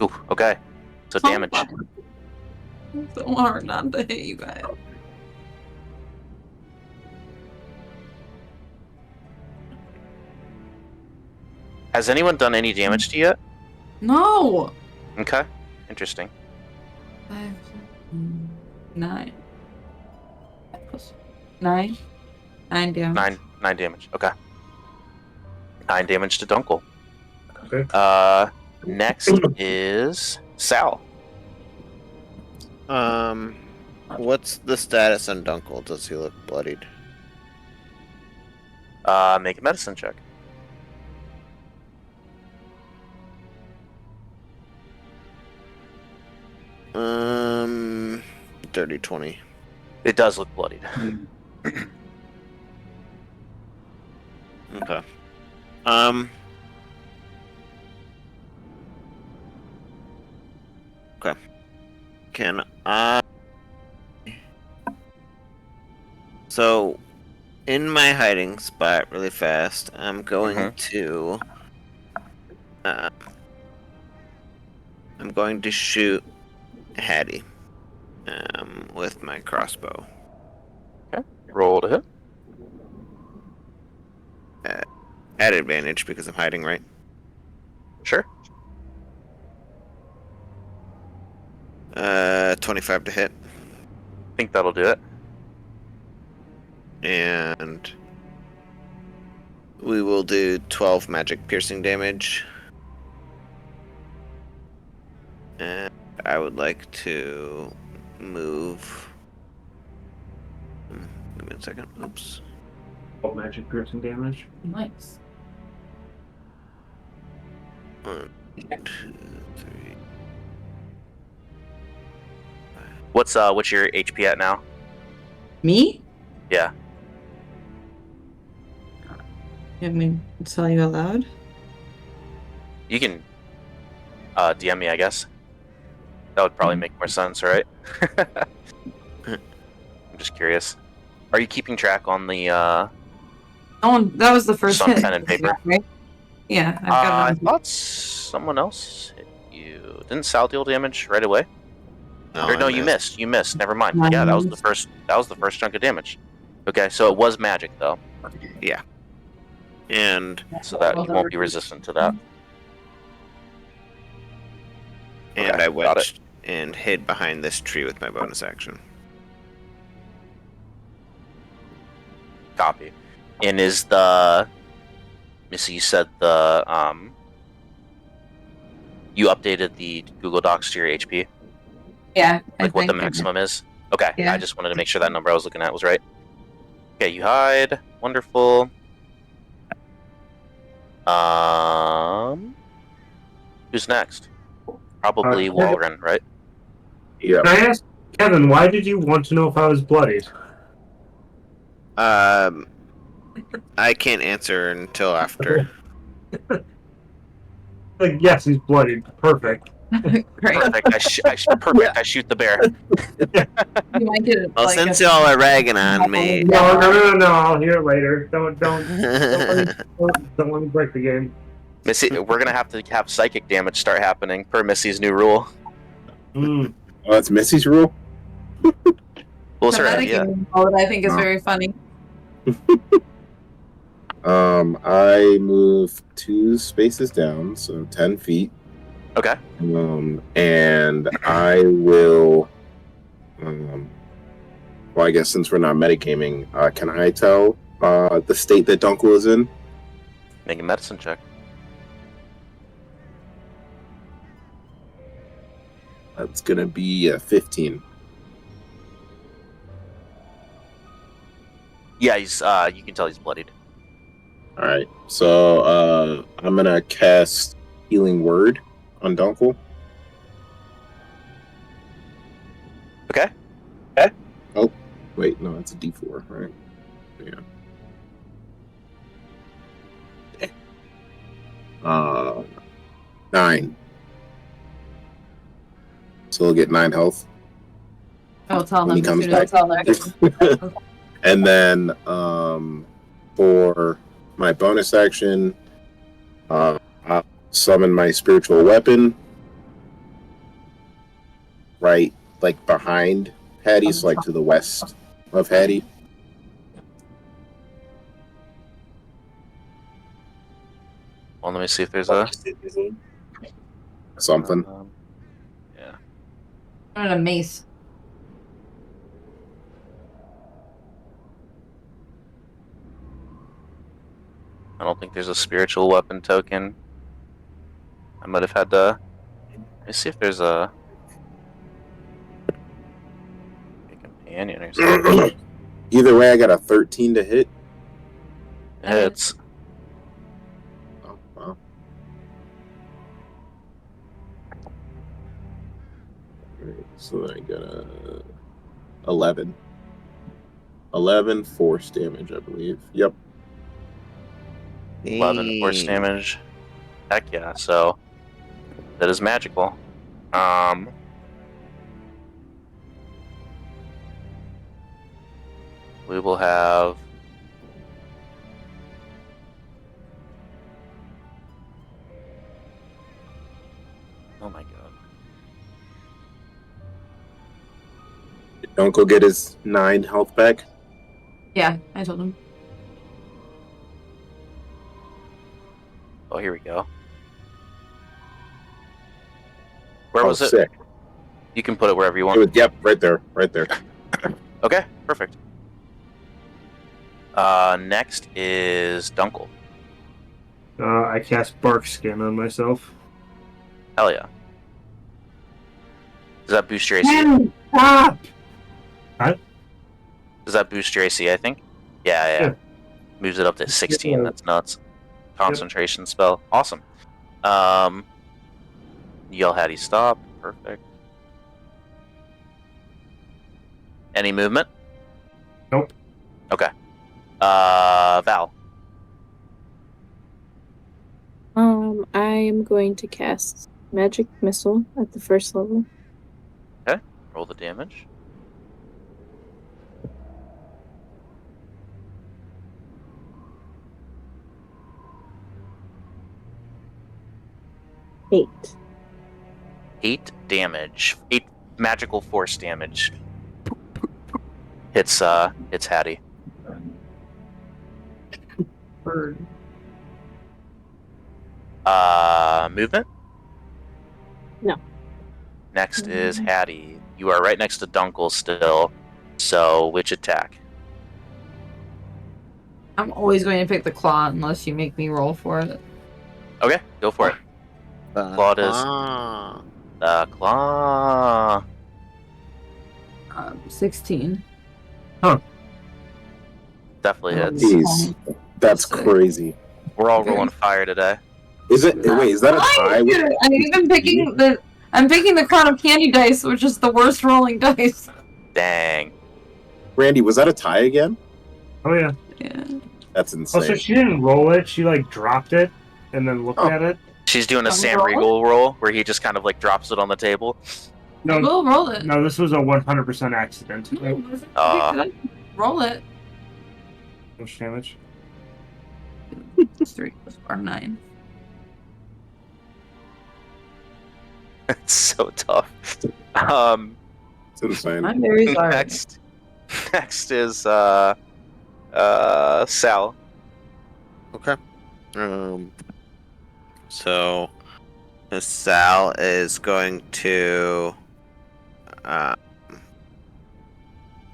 Ooh, okay. So damage. It's so hard not to hit you guys. Has anyone done any damage to you yet? No! Okay, interesting. 5, 9. 9? 9 damage. 9 damage. Okay. 9 damage to Dunkel. Okay. Next is Sal. What's the status on Dunkel? Does he look bloodied? Make a medicine check. Dirty 20. It does look bloodied. Okay. Okay. Can I? So, in my hiding spot, really fast, I'm going to. I'm going to shoot Hattie. With my crossbow. Okay. Roll to hit. At advantage because I'm hiding, right? Sure. 25 to hit. I think that'll do it. And we will do 12 magic piercing damage. And I would like to move. Give me a second. Oops. All magic piercing damage. Nice. 1, 2, 3. What's your HP at now? Me? Yeah. You want me to tell you out loud? You can DM me, I guess. That would probably make more sense, right? I'm just curious. Are you keeping track on the That was the first Just on hit. pen and paper? Right? Yeah, I've I got it. thought someone else hit you. Didn't Sal deal damage right away? Or no, you missed. You missed. Never mind. No, Yeah, I that was the missed. first. That was the first chunk of damage. Okay, so it was magic though, And so that you won't be resistant to that. Okay, I got it. wedged and hid behind this tree with my bonus action. Copy. And is the Missy? You said the you updated the Google Docs to your HP, Yeah. I like what the think. maximum is. Okay, Yeah. I just wanted to make sure that number I was looking at was right. Okay, you hide. Wonderful. Who's next? Probably Walren, right? Yeah. Can I ask Kevin, why did you want to know if I was bloodied? I can't answer until after. Like, yes, he's bloodied. Perfect. Great. Perfect. Perfect. I shoot the bear. You might get it, Well, like, since a- y'all are ragging on me, No, I'll hear it later. Don't let me break the game. Missy, we're gonna have to have psychic damage start happening per Missy's new rule. Mm. Oh, that's Missy's rule? Well, it's her Pathetic idea. game mode, I think is very funny. I move 2 spaces down, so 10 feet. Okay. And I will. Well, I guess since we're not metagaming, can I tell the state that Dunkel is in? Make a medicine check. That's gonna be 15. Yeah, he's. You can tell he's bloodied. All right, so I'm gonna cast Healing Word on Dunkel. Okay. Oh, wait, no, that's a D4, right? Yeah. 9. So he'll get 9 health I'll tell when him he comes as soon back. as I And then for my bonus action, I'll summon my spiritual weapon right, like behind Hattie, so like to the west of Hattie. Well, let me see if there's a Something. Yeah. I'm a mace. I don't think there's a spiritual weapon token. I might have had to. Let me see if there's a companion or something. Either way, I got a 13 to hit. It hits. Oh, wow. Alright, so I got a 11. 11 force damage, I believe. Yep. 11 force damage. Heck yeah! So that is magical. We will have. Oh my god. Don't go get his 9 health back. Yeah, I told him. Oh, here we go. Where was it? Sick. You can put it wherever you It want. was, yep, right there. Right there. Okay, perfect. Next is Dunkel. I cast Bark Skin on myself. Hell yeah. Does that boost your AC? Stop! Does that boost your AC, I think? Yeah. Yeah. Moves it up to 16. Yeah. That's nuts. Concentration spell. Awesome. Yell Hattie stop. Perfect. Any movement? Nope. Okay. Val. I'm going to cast Magic Missile at the first level. Roll the damage. Eight. 8 damage. 8 magical force damage. Hits Hattie. Bird. Movement? No. Next is Hattie. You are right next to Dunkel still. So, which attack? I'm always going to pick the claw unless you make me roll for it. Okay, go for it. Claw is the claw. 16. Definitely hits. Jeez, that's crazy. We're all rolling fire today. Is it? Wait, is that a tie? I'm even picking I'm picking the crown of candy dice, which is the worst rolling dice. Dang. Randy, was that a tie again? Oh yeah. Yeah. That's insane. Also, she didn't roll it. She like dropped it and then looked at it. She's doing a Can we Sam roll Riegel roll where he just kind of like drops it on the table. No, We'll roll it. no, this was a 100% accident. Roll it. No damage. 3 plus 4, 9. It's so tough. It's insane. I'm very sorry. Next is Sal. Okay. So Sal is going to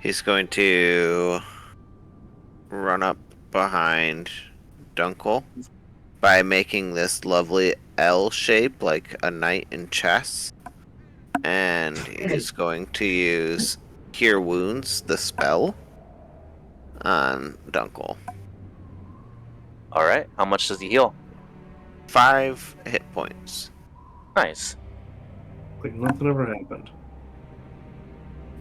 he's going to run up behind Dunkel by making this lovely L shape like a knight in chess. And he's going to use Cure Wounds, the spell, on Dunkel. All right. How much does he heal? 5 hit points. Nice. Like nothing ever happened.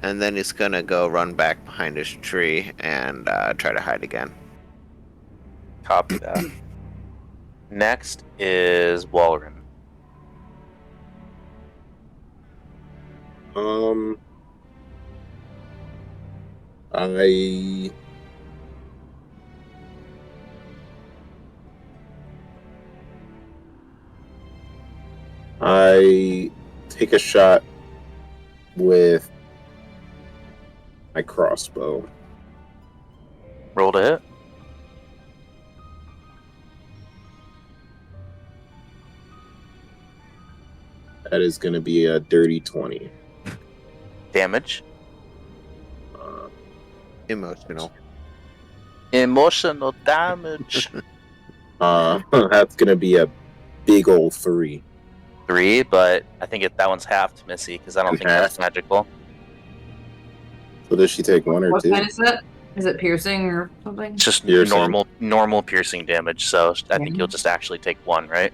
And then he's gonna go run back behind his tree and try to hide again. Copy that. Next is Walren. I take a shot with my crossbow. Roll to hit. That is going to be a dirty 20. Damage. Emotional. Emotional damage. That's going to be a big old 3. 3, but I think that one's halved, Missy, because I don't think that's magical. So does she take 1 or What 2? kind is it? Is it piercing or something? It's just Piercing. normal piercing damage, so I think you'll just actually take 1, right?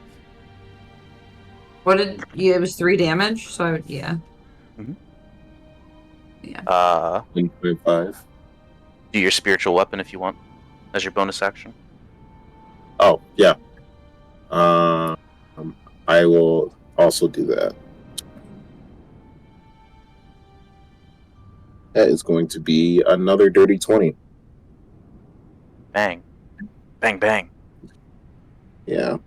What did you? It was 3 damage, so yeah. Mhm. Yeah. 1.5. Do your spiritual weapon if you want, as your bonus action. Oh, yeah. I will also do that. That is going to be another dirty 20. Bang. Bang, bang. Yeah.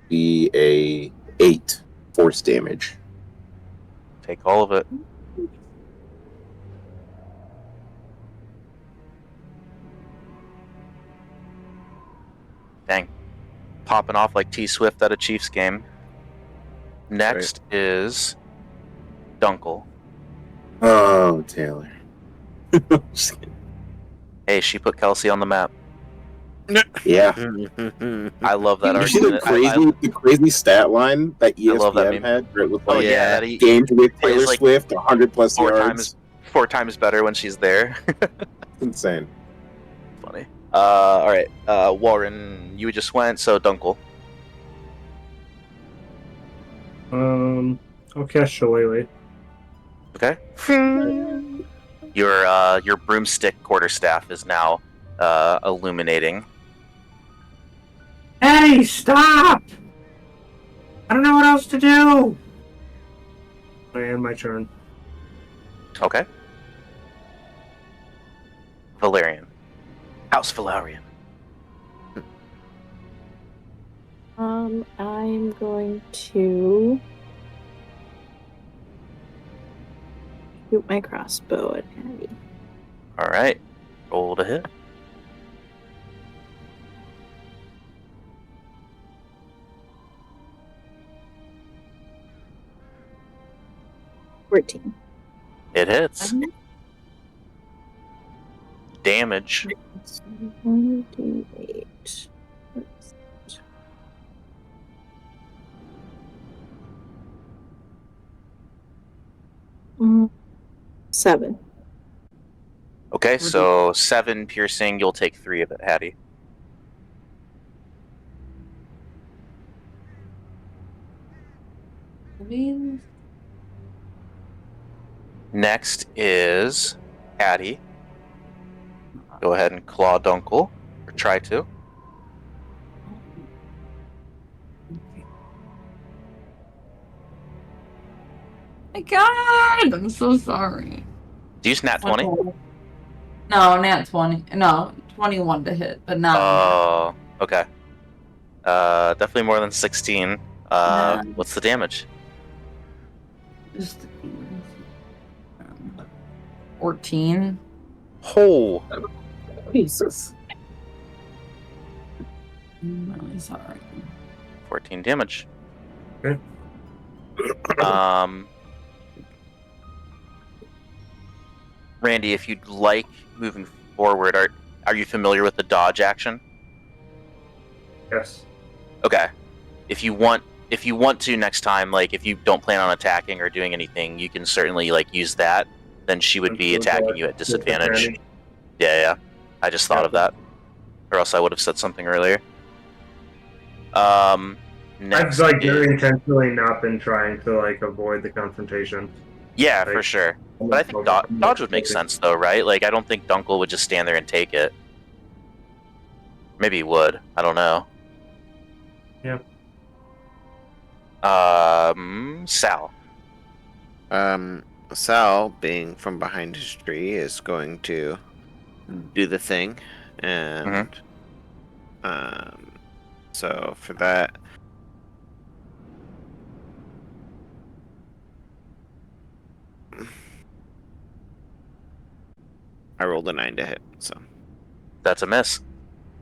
Be a 8 force damage. Take all of it. Dang. Popping off like T-Swift at a Chiefs game. Next is Dunkel. Oh, Taylor. Just kidding. Hey, she put Kelsey on the map. Yeah. I love that You see the argument. crazy stat line that I love that ESPN meme. had? Where it was Oh like, yeah, that he games with plays Taylor like Swift, 100 plus yards. 4 times better when she's there. Insane. Funny. All right. Warren, you just went, so Dunkel. I'll cast Shillelagh. Okay. Your broomstick quarterstaff is now illuminating. Hey, stop! I don't know what else to do. I end my turn. Okay. Valerian. House Valerian. I'm going to shoot my crossbow at Hattie. All right. Roll to hit. $14. It hits. Damage. 1d8. 7. Okay, so 7 piercing. You'll take 3 of it, Hattie. Next is Hattie. Go ahead and claw Dunkel, or try to. My God, I'm so sorry. Do you use nat 20? No, nat 20. No, 21 to hit, but not. Oh, okay. Definitely more than 16. What's the damage? Just 14. Oh, Jesus. I'm really sorry. 14 damage. Okay. Randy, if you'd like moving forward, are you familiar with the dodge action? Yes. Okay. If you want to next time, like if you don't plan on attacking or doing anything, you can certainly like use that. Then she would be attacking you at disadvantage. Yeah. I just thought of that, or else I would have said something earlier. Next I've like is- very intentionally not been trying to like avoid the confrontation. yeah, Like, for sure. But I think dodge would make sense though, right? Like I don't think Dunkel would just stand there and take it. Maybe he would. I don't know. Yep. Sal. Sal, being from behind his tree, is going to do the thing, and so for that, I rolled a 9 to hit. So That's a miss.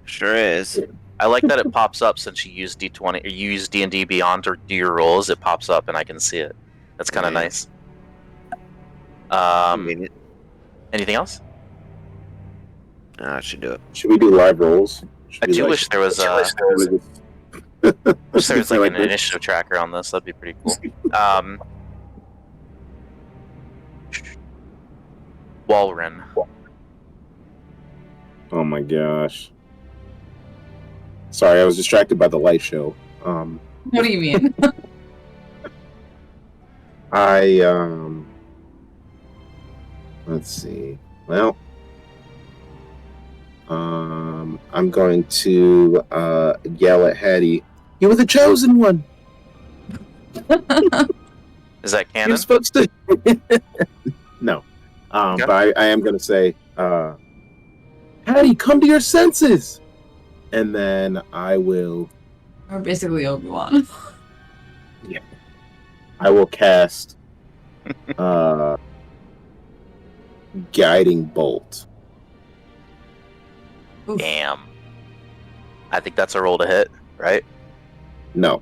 sure is. I like that it pops up since you use D20 or you use D&D Beyond to do your rolls. It pops up and I can see it. That's kind of Yeah. nice. Convenient. Anything else? I should do it. Should we do live rolls? I do wish there was like an initiative tracker on this. That'd be pretty cool. Walren. Oh my gosh. Sorry, I was distracted by the light show. What do you mean? Let's see. Well, I'm going to yell at Hattie. You were the chosen one. Is that canon? You're supposed to. No. Okay. But I am going to say, Hattie, come to your senses. And then I will. Or basically Obi-Wan. I will cast Guiding Bolt. Oof. Damn. I think that's a roll to hit, right? No.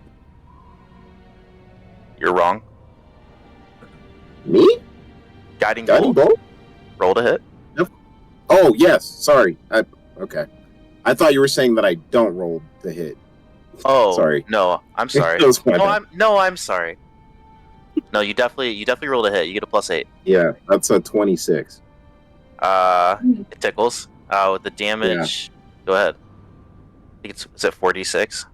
You're wrong. Me? Guiding Guiding bolt. Bolt? Roll to hit. Oh, yes. Sorry. Okay. I thought you were saying that I don't roll the hit. Oh, Sorry. No, I'm sorry. That was my bad. I'm sorry. No, you definitely rolled a hit. You get a +8. Yeah, that's a 26. It tickles. With the damage, go ahead. I think is it 4d6?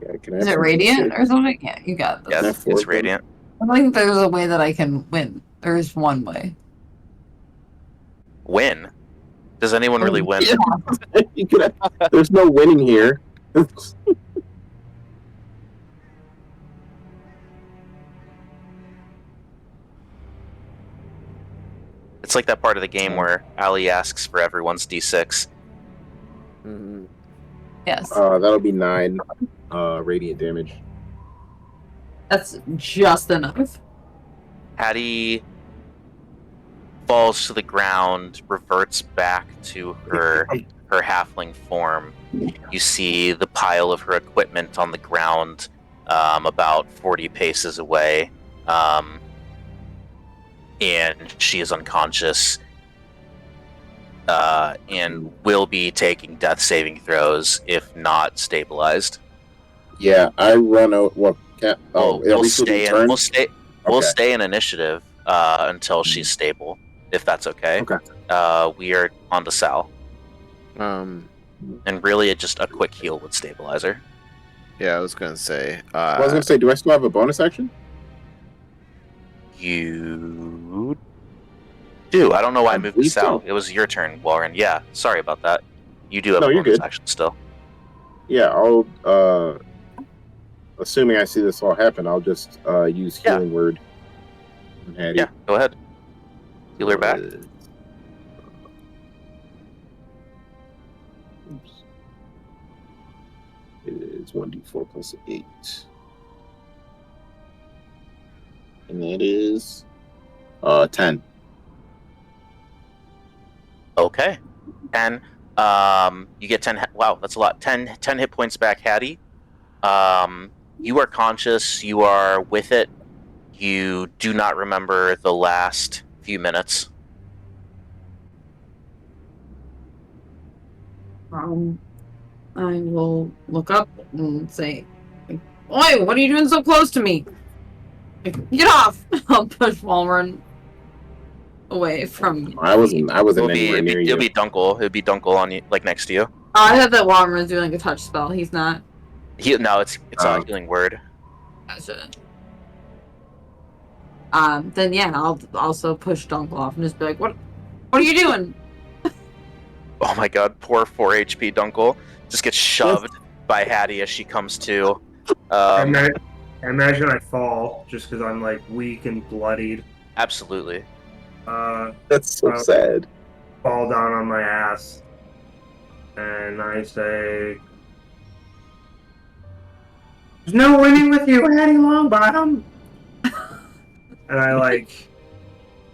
Yeah, can I Is have it one radiant d6? or something? Yeah, you got this. Yes, Yeah, it's four of them. radiant. I think there's a way that I can win. There is one way. Win. Does anyone really win? Yeah. You could have- there's no winning here. It's like that part of the game where Ali asks for everyone's d6. Mm-hmm. Yes. That'll be 9 radiant damage. That's just enough. Hattie falls to the ground, reverts back to her halfling form. You see the pile of her equipment on the ground, about 40 paces away, and she is unconscious, and will be taking death saving throws if not stabilized. Yeah, I run out. Well, We'll stay in. We'll Okay. stay in initiative until she's stable, if that's okay. Okay. We are on to Sal, Um, and really, just a quick heal would stabilize her. yeah, I was gonna say. I was gonna say, do I still have a bonus action? You do. I don't know why I moved to believe Sal. so. It was your turn, Warren. Yeah, sorry about that. You do have No, a you're bonus good. action still. Yeah, I'll. Assuming I see this all happen, I'll just use Yeah. healing word on Hattie. Yeah, go ahead. Heal her back. Oops. It is 1d4 plus 8. And that is 10. Okay. And You get 10. Wow, that's a lot. 10 hit points back, Hattie. You are conscious. You are with it. You do not remember the last few minutes. I will look up and say, "Oi, what are you doing so close to me? Get off!" I'll push Walrun away from. I wasn't It'll anywhere near you. it'll be Dunkel. It'll be Dunkel on you, like next to you. Oh, I thought that Walrun's doing a touch spell. He's not. No, it's a healing word. Gotcha. Then yeah, I'll also push Dunkel off and just be like, "What are you doing?" Oh my god, poor 4 HP Dunkel. Just gets shoved by Hattie as she comes to. I imagine I fall just because I'm like weak and bloodied. Absolutely. That's so sad. Fall down on my ass, and I say, "There's no winning with you, Hattie Longbottom." And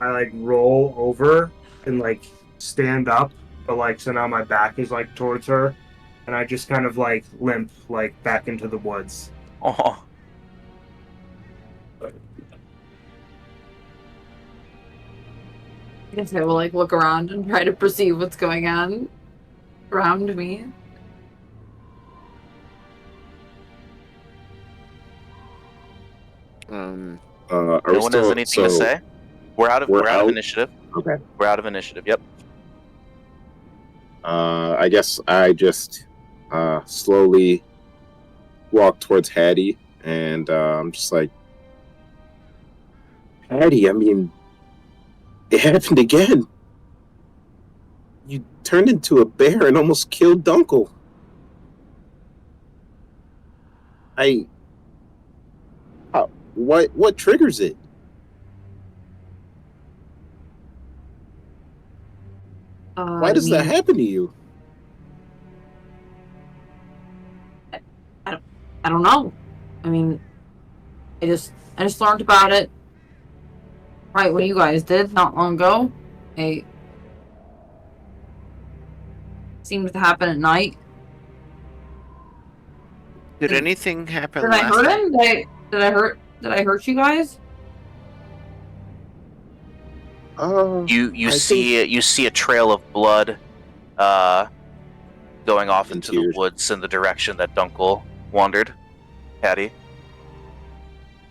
I roll over and like stand up, but like so now my back is like towards her, and I just kind of like limp like back into the woods. Oh. I guess I will like look around and try to perceive what's going on around me. No one has anything to say. We're out of initiative. Okay. We're out of initiative. Yep. I guess I just slowly walk towards Hattie, and I'm just like, Hattie, I mean, it happened again. You turned into a bear and almost killed Dunkel. What triggers it? Why does that happen to you? I don't know. I mean, I just learned about it. Right, what you guys did not long ago. It seemed to happen at night. Did anything happen? Did I hurt him? Did I hurt you guys? You see a trail of blood going off into the woods in the direction that Dunkel wandered. Hattie.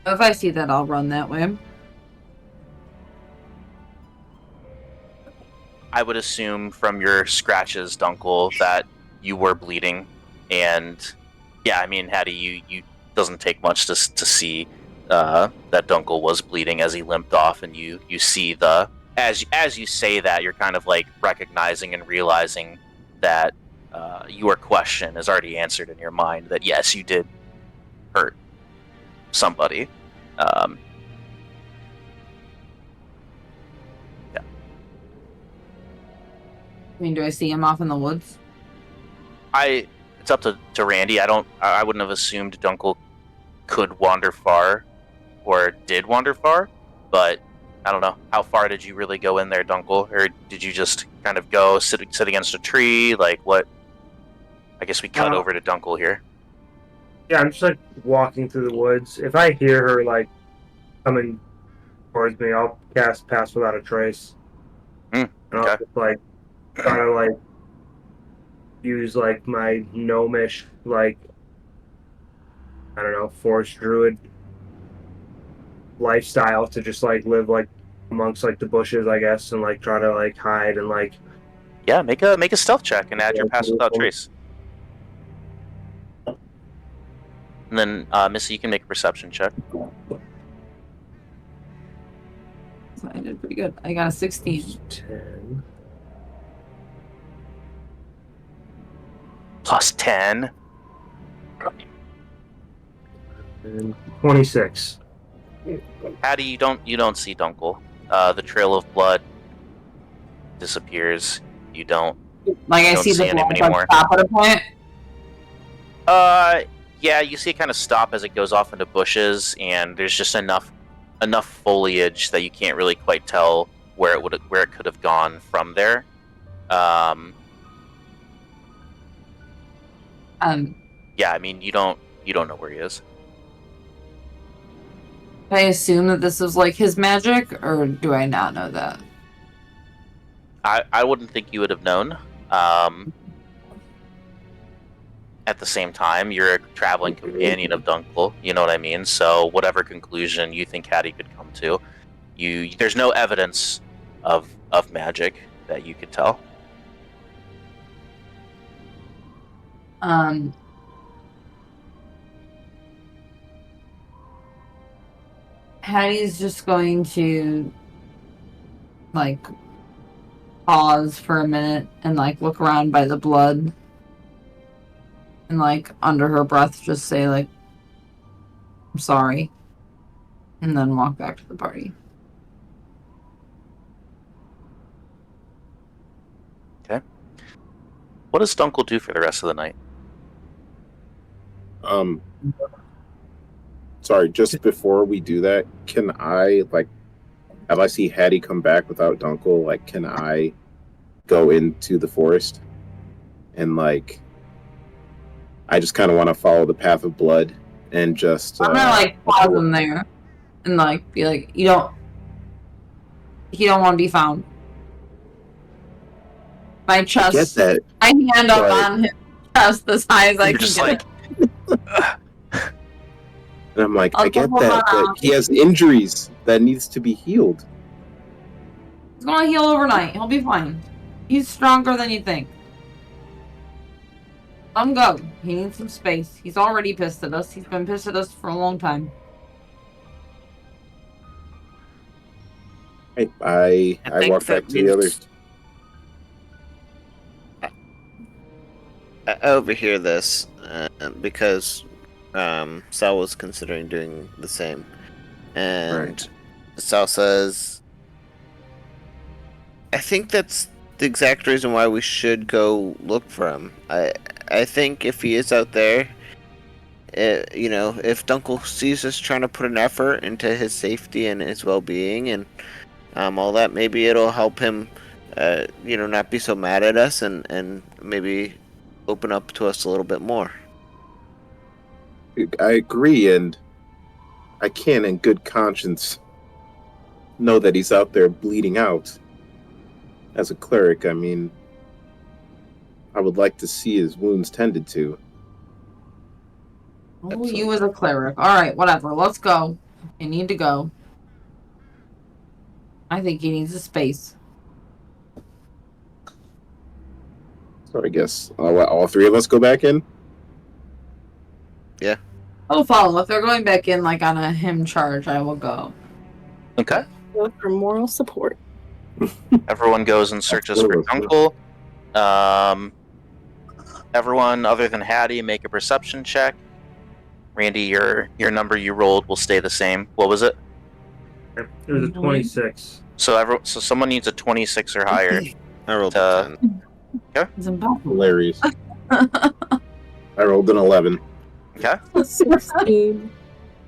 If I see that, I'll run that way. I would assume from your scratches, Dunkel, that you were bleeding, and yeah, I mean, Hattie, you doesn't take much to see that Dunkel was bleeding as he limped off, and you see as you say that, you're kind of like recognizing and realizing that your question is already answered in your mind. That yes, you did hurt somebody. I mean, do I see him off in the woods? It's up to Randy. I wouldn't have assumed Dunkel could wander far, or did wander far, but I don't know. How far did you really go in there, Dunkel? Or did you just kind of go sit against a tree? Like what? I guess we cut over to Dunkel here. Yeah, I'm just like walking through the woods. If I hear her like coming towards me, I'll cast Pass Without a Trace. And I'll just like try to like use like my gnomish like I don't know, forest druid lifestyle to just like live like amongst like the bushes, I guess, and like try to like hide and like yeah, make a stealth check and add your Pass Without Trace. And then Missy, you can make a perception check. So I did pretty good. I got a 16. 10. Plus 10. And 26. Hattie, you don't see Dunkel. The trail of blood disappears. You don't. Like I see the him blood anymore. stop at a point. Yeah, you see it kind of stop as it goes off into bushes, and there's just enough foliage that you can't really quite tell where it could have gone from there. Yeah, I mean, you don't know where he is. I assume that this is like his magic, or do I not know that? I wouldn't think you would have known. At the same time, you're a traveling companion of Dunkel. You know what I mean? So whatever conclusion you think Hattie could come to, there's no evidence of magic that you could tell. Hattie's just going to like pause for a minute and like look around by the blood and like under her breath just say like, I'm sorry, and then walk back to the party. Okay. What does Dunkel do for the rest of the night? Sorry, just before we do that, can I, like, if I see Hattie come back without Dunkel, like, can I go into the forest? And, like, I just kind of want to follow the path of blood and just... I'm gonna, like, pause him there and, like, be like, he don't want to be found. My chest... I get that. I hand up on his chest as high as I can just get like... And I'm like, I get that, but he has injuries that needs to be healed. He's gonna heal overnight. He'll be fine. He's stronger than you think. Let him go. He needs some space. He's already pissed at us. He's been pissed at us for a long time. Hey, I walk back to the others. I overhear this because Sal was considering doing the same, and Sal says, "I think that's the exact reason why we should go look for him. I think if he is out there, you know, if Dunkel sees us trying to put an effort into his safety and his well-being and all that, maybe it'll help him, you know, not be so mad at us and maybe open up to us a little bit more." I agree, and I can't in good conscience know that he's out there bleeding out. As a cleric, I mean, I would like to see his wounds tended to. Oh, you as a cleric. Alright, whatever. Let's go. You need to go. I think he needs a space. So I guess all three of us go back in? Yeah. I'll follow. If they're going back in like on a him charge, I will go. Okay. Go for moral support. Everyone goes and searches for Dunkel. Everyone other than Hattie, make a perception check. Randy, your number you rolled will stay the same. What was it? It was a 26. So someone needs a 26 or higher. I rolled a 10. Okay. It's impossible. Hilarious. I rolled an 11. Okay. 16.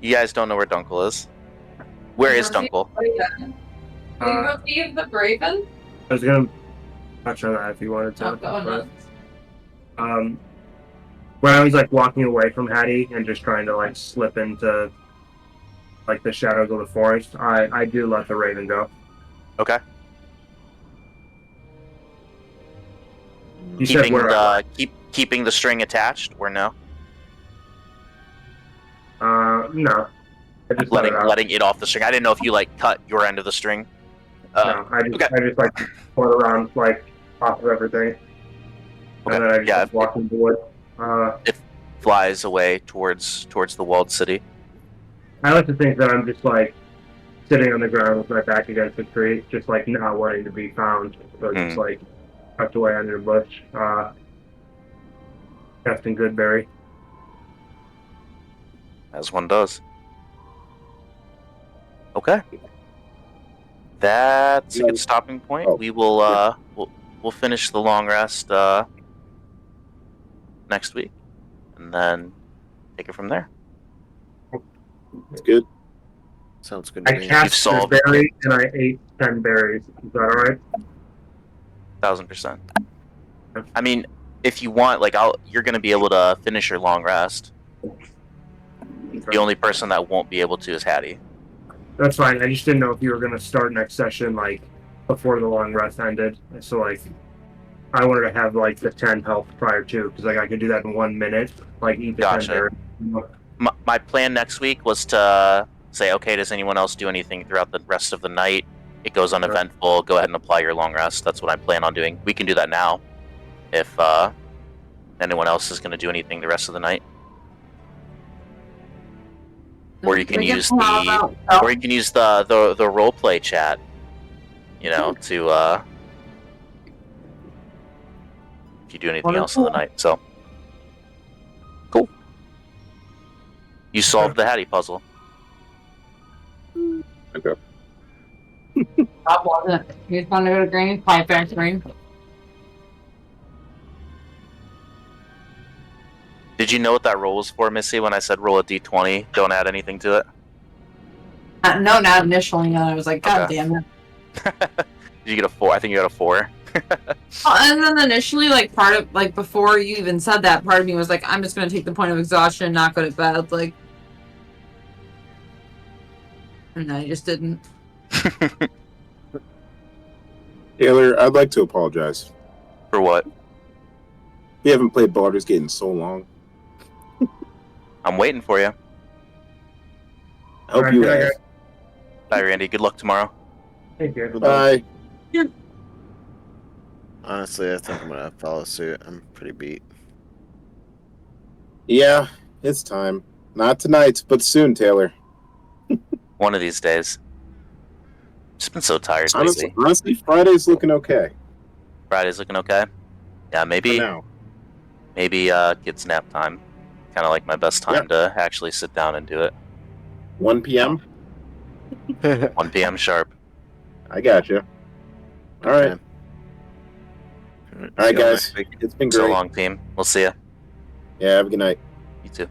You guys don't know where Dunkel is. Where is Dunkel? Will you receive the Braven? I was gonna touch on that if you wanted to. Oh, go ahead. When I was like walking away from Hattie and just trying to like slip into like the shadows of the forest, I do let the Raven go. Okay. You said where keeping the string attached or no? No. I just letting it off the string. I didn't know if you like cut your end of the string. No, I just like pull it around like off of everything. Okay. And then I just walk into the wood. It flies away towards the walled city. I like to think that I'm just like sitting on the ground with my back against the tree, just like not wanting to be found. So just like tucked away under a bush. Captain Goodberry. As one does. Okay. That's a good stopping point. Oh. We will we'll finish the long rest next week, and then take it from there. That's good. Sounds good to I me. cast a berry and I ate 10 berries. Is that alright? 1000%. I mean, if you want, like, you're going to be able to finish your long rest. The only person that won't be able to is Hattie. That's fine. I just didn't know if you were going to start next session, like, before the long rest ended. So, like, I wanted to have, like, the 10 health prior to, because, like, I could do that in 1 minute. Like, eat the Gotcha. 10 My plan next week was to say, okay, does anyone else do anything throughout the rest of the night? It goes uneventful. Go ahead and apply your long rest. That's what I plan on doing. We can do that now, if anyone else is going to do anything the rest of the night. Or you can use the role play chat, you know, to if you do anything else in the night. So cool. You solved the Hattie puzzle. Okay. Stop wasn't. You just want to go to Granny's Pie Factory. Did you know what that roll was for, Missy, when I said roll a d20, don't add anything to it? No, not initially. No, I was like, God Okay. damn it. Did you get a 4? I think you got a 4. And then initially, like, part of, like, before you even said that, part of me was like, I'm just going to take the point of exhaustion and not go to bed. Like, and I just didn't. Taylor, I'd like to apologize. For what? We haven't played Baldur's Gate in so long. I'm waiting for you. I hope Alright, you good have. Bye, Randy. Good luck tomorrow. Thank you. Bye. Honestly, I think I'm gonna follow suit. I'm pretty beat. Yeah, it's time. Not tonight, but soon, Taylor. One of these days. Just been so tired lately. Honestly, Friday's looking okay. Friday's looking okay. Yeah, For maybe now. It's nap time. Kind of like my best time to actually sit down and do it. 1 p.m. 1 p.m. sharp. I got you. All right. Okay. All right, See y'all guys. next week. It's been So great. long, team. We'll see ya. Yeah, have a good night. You too.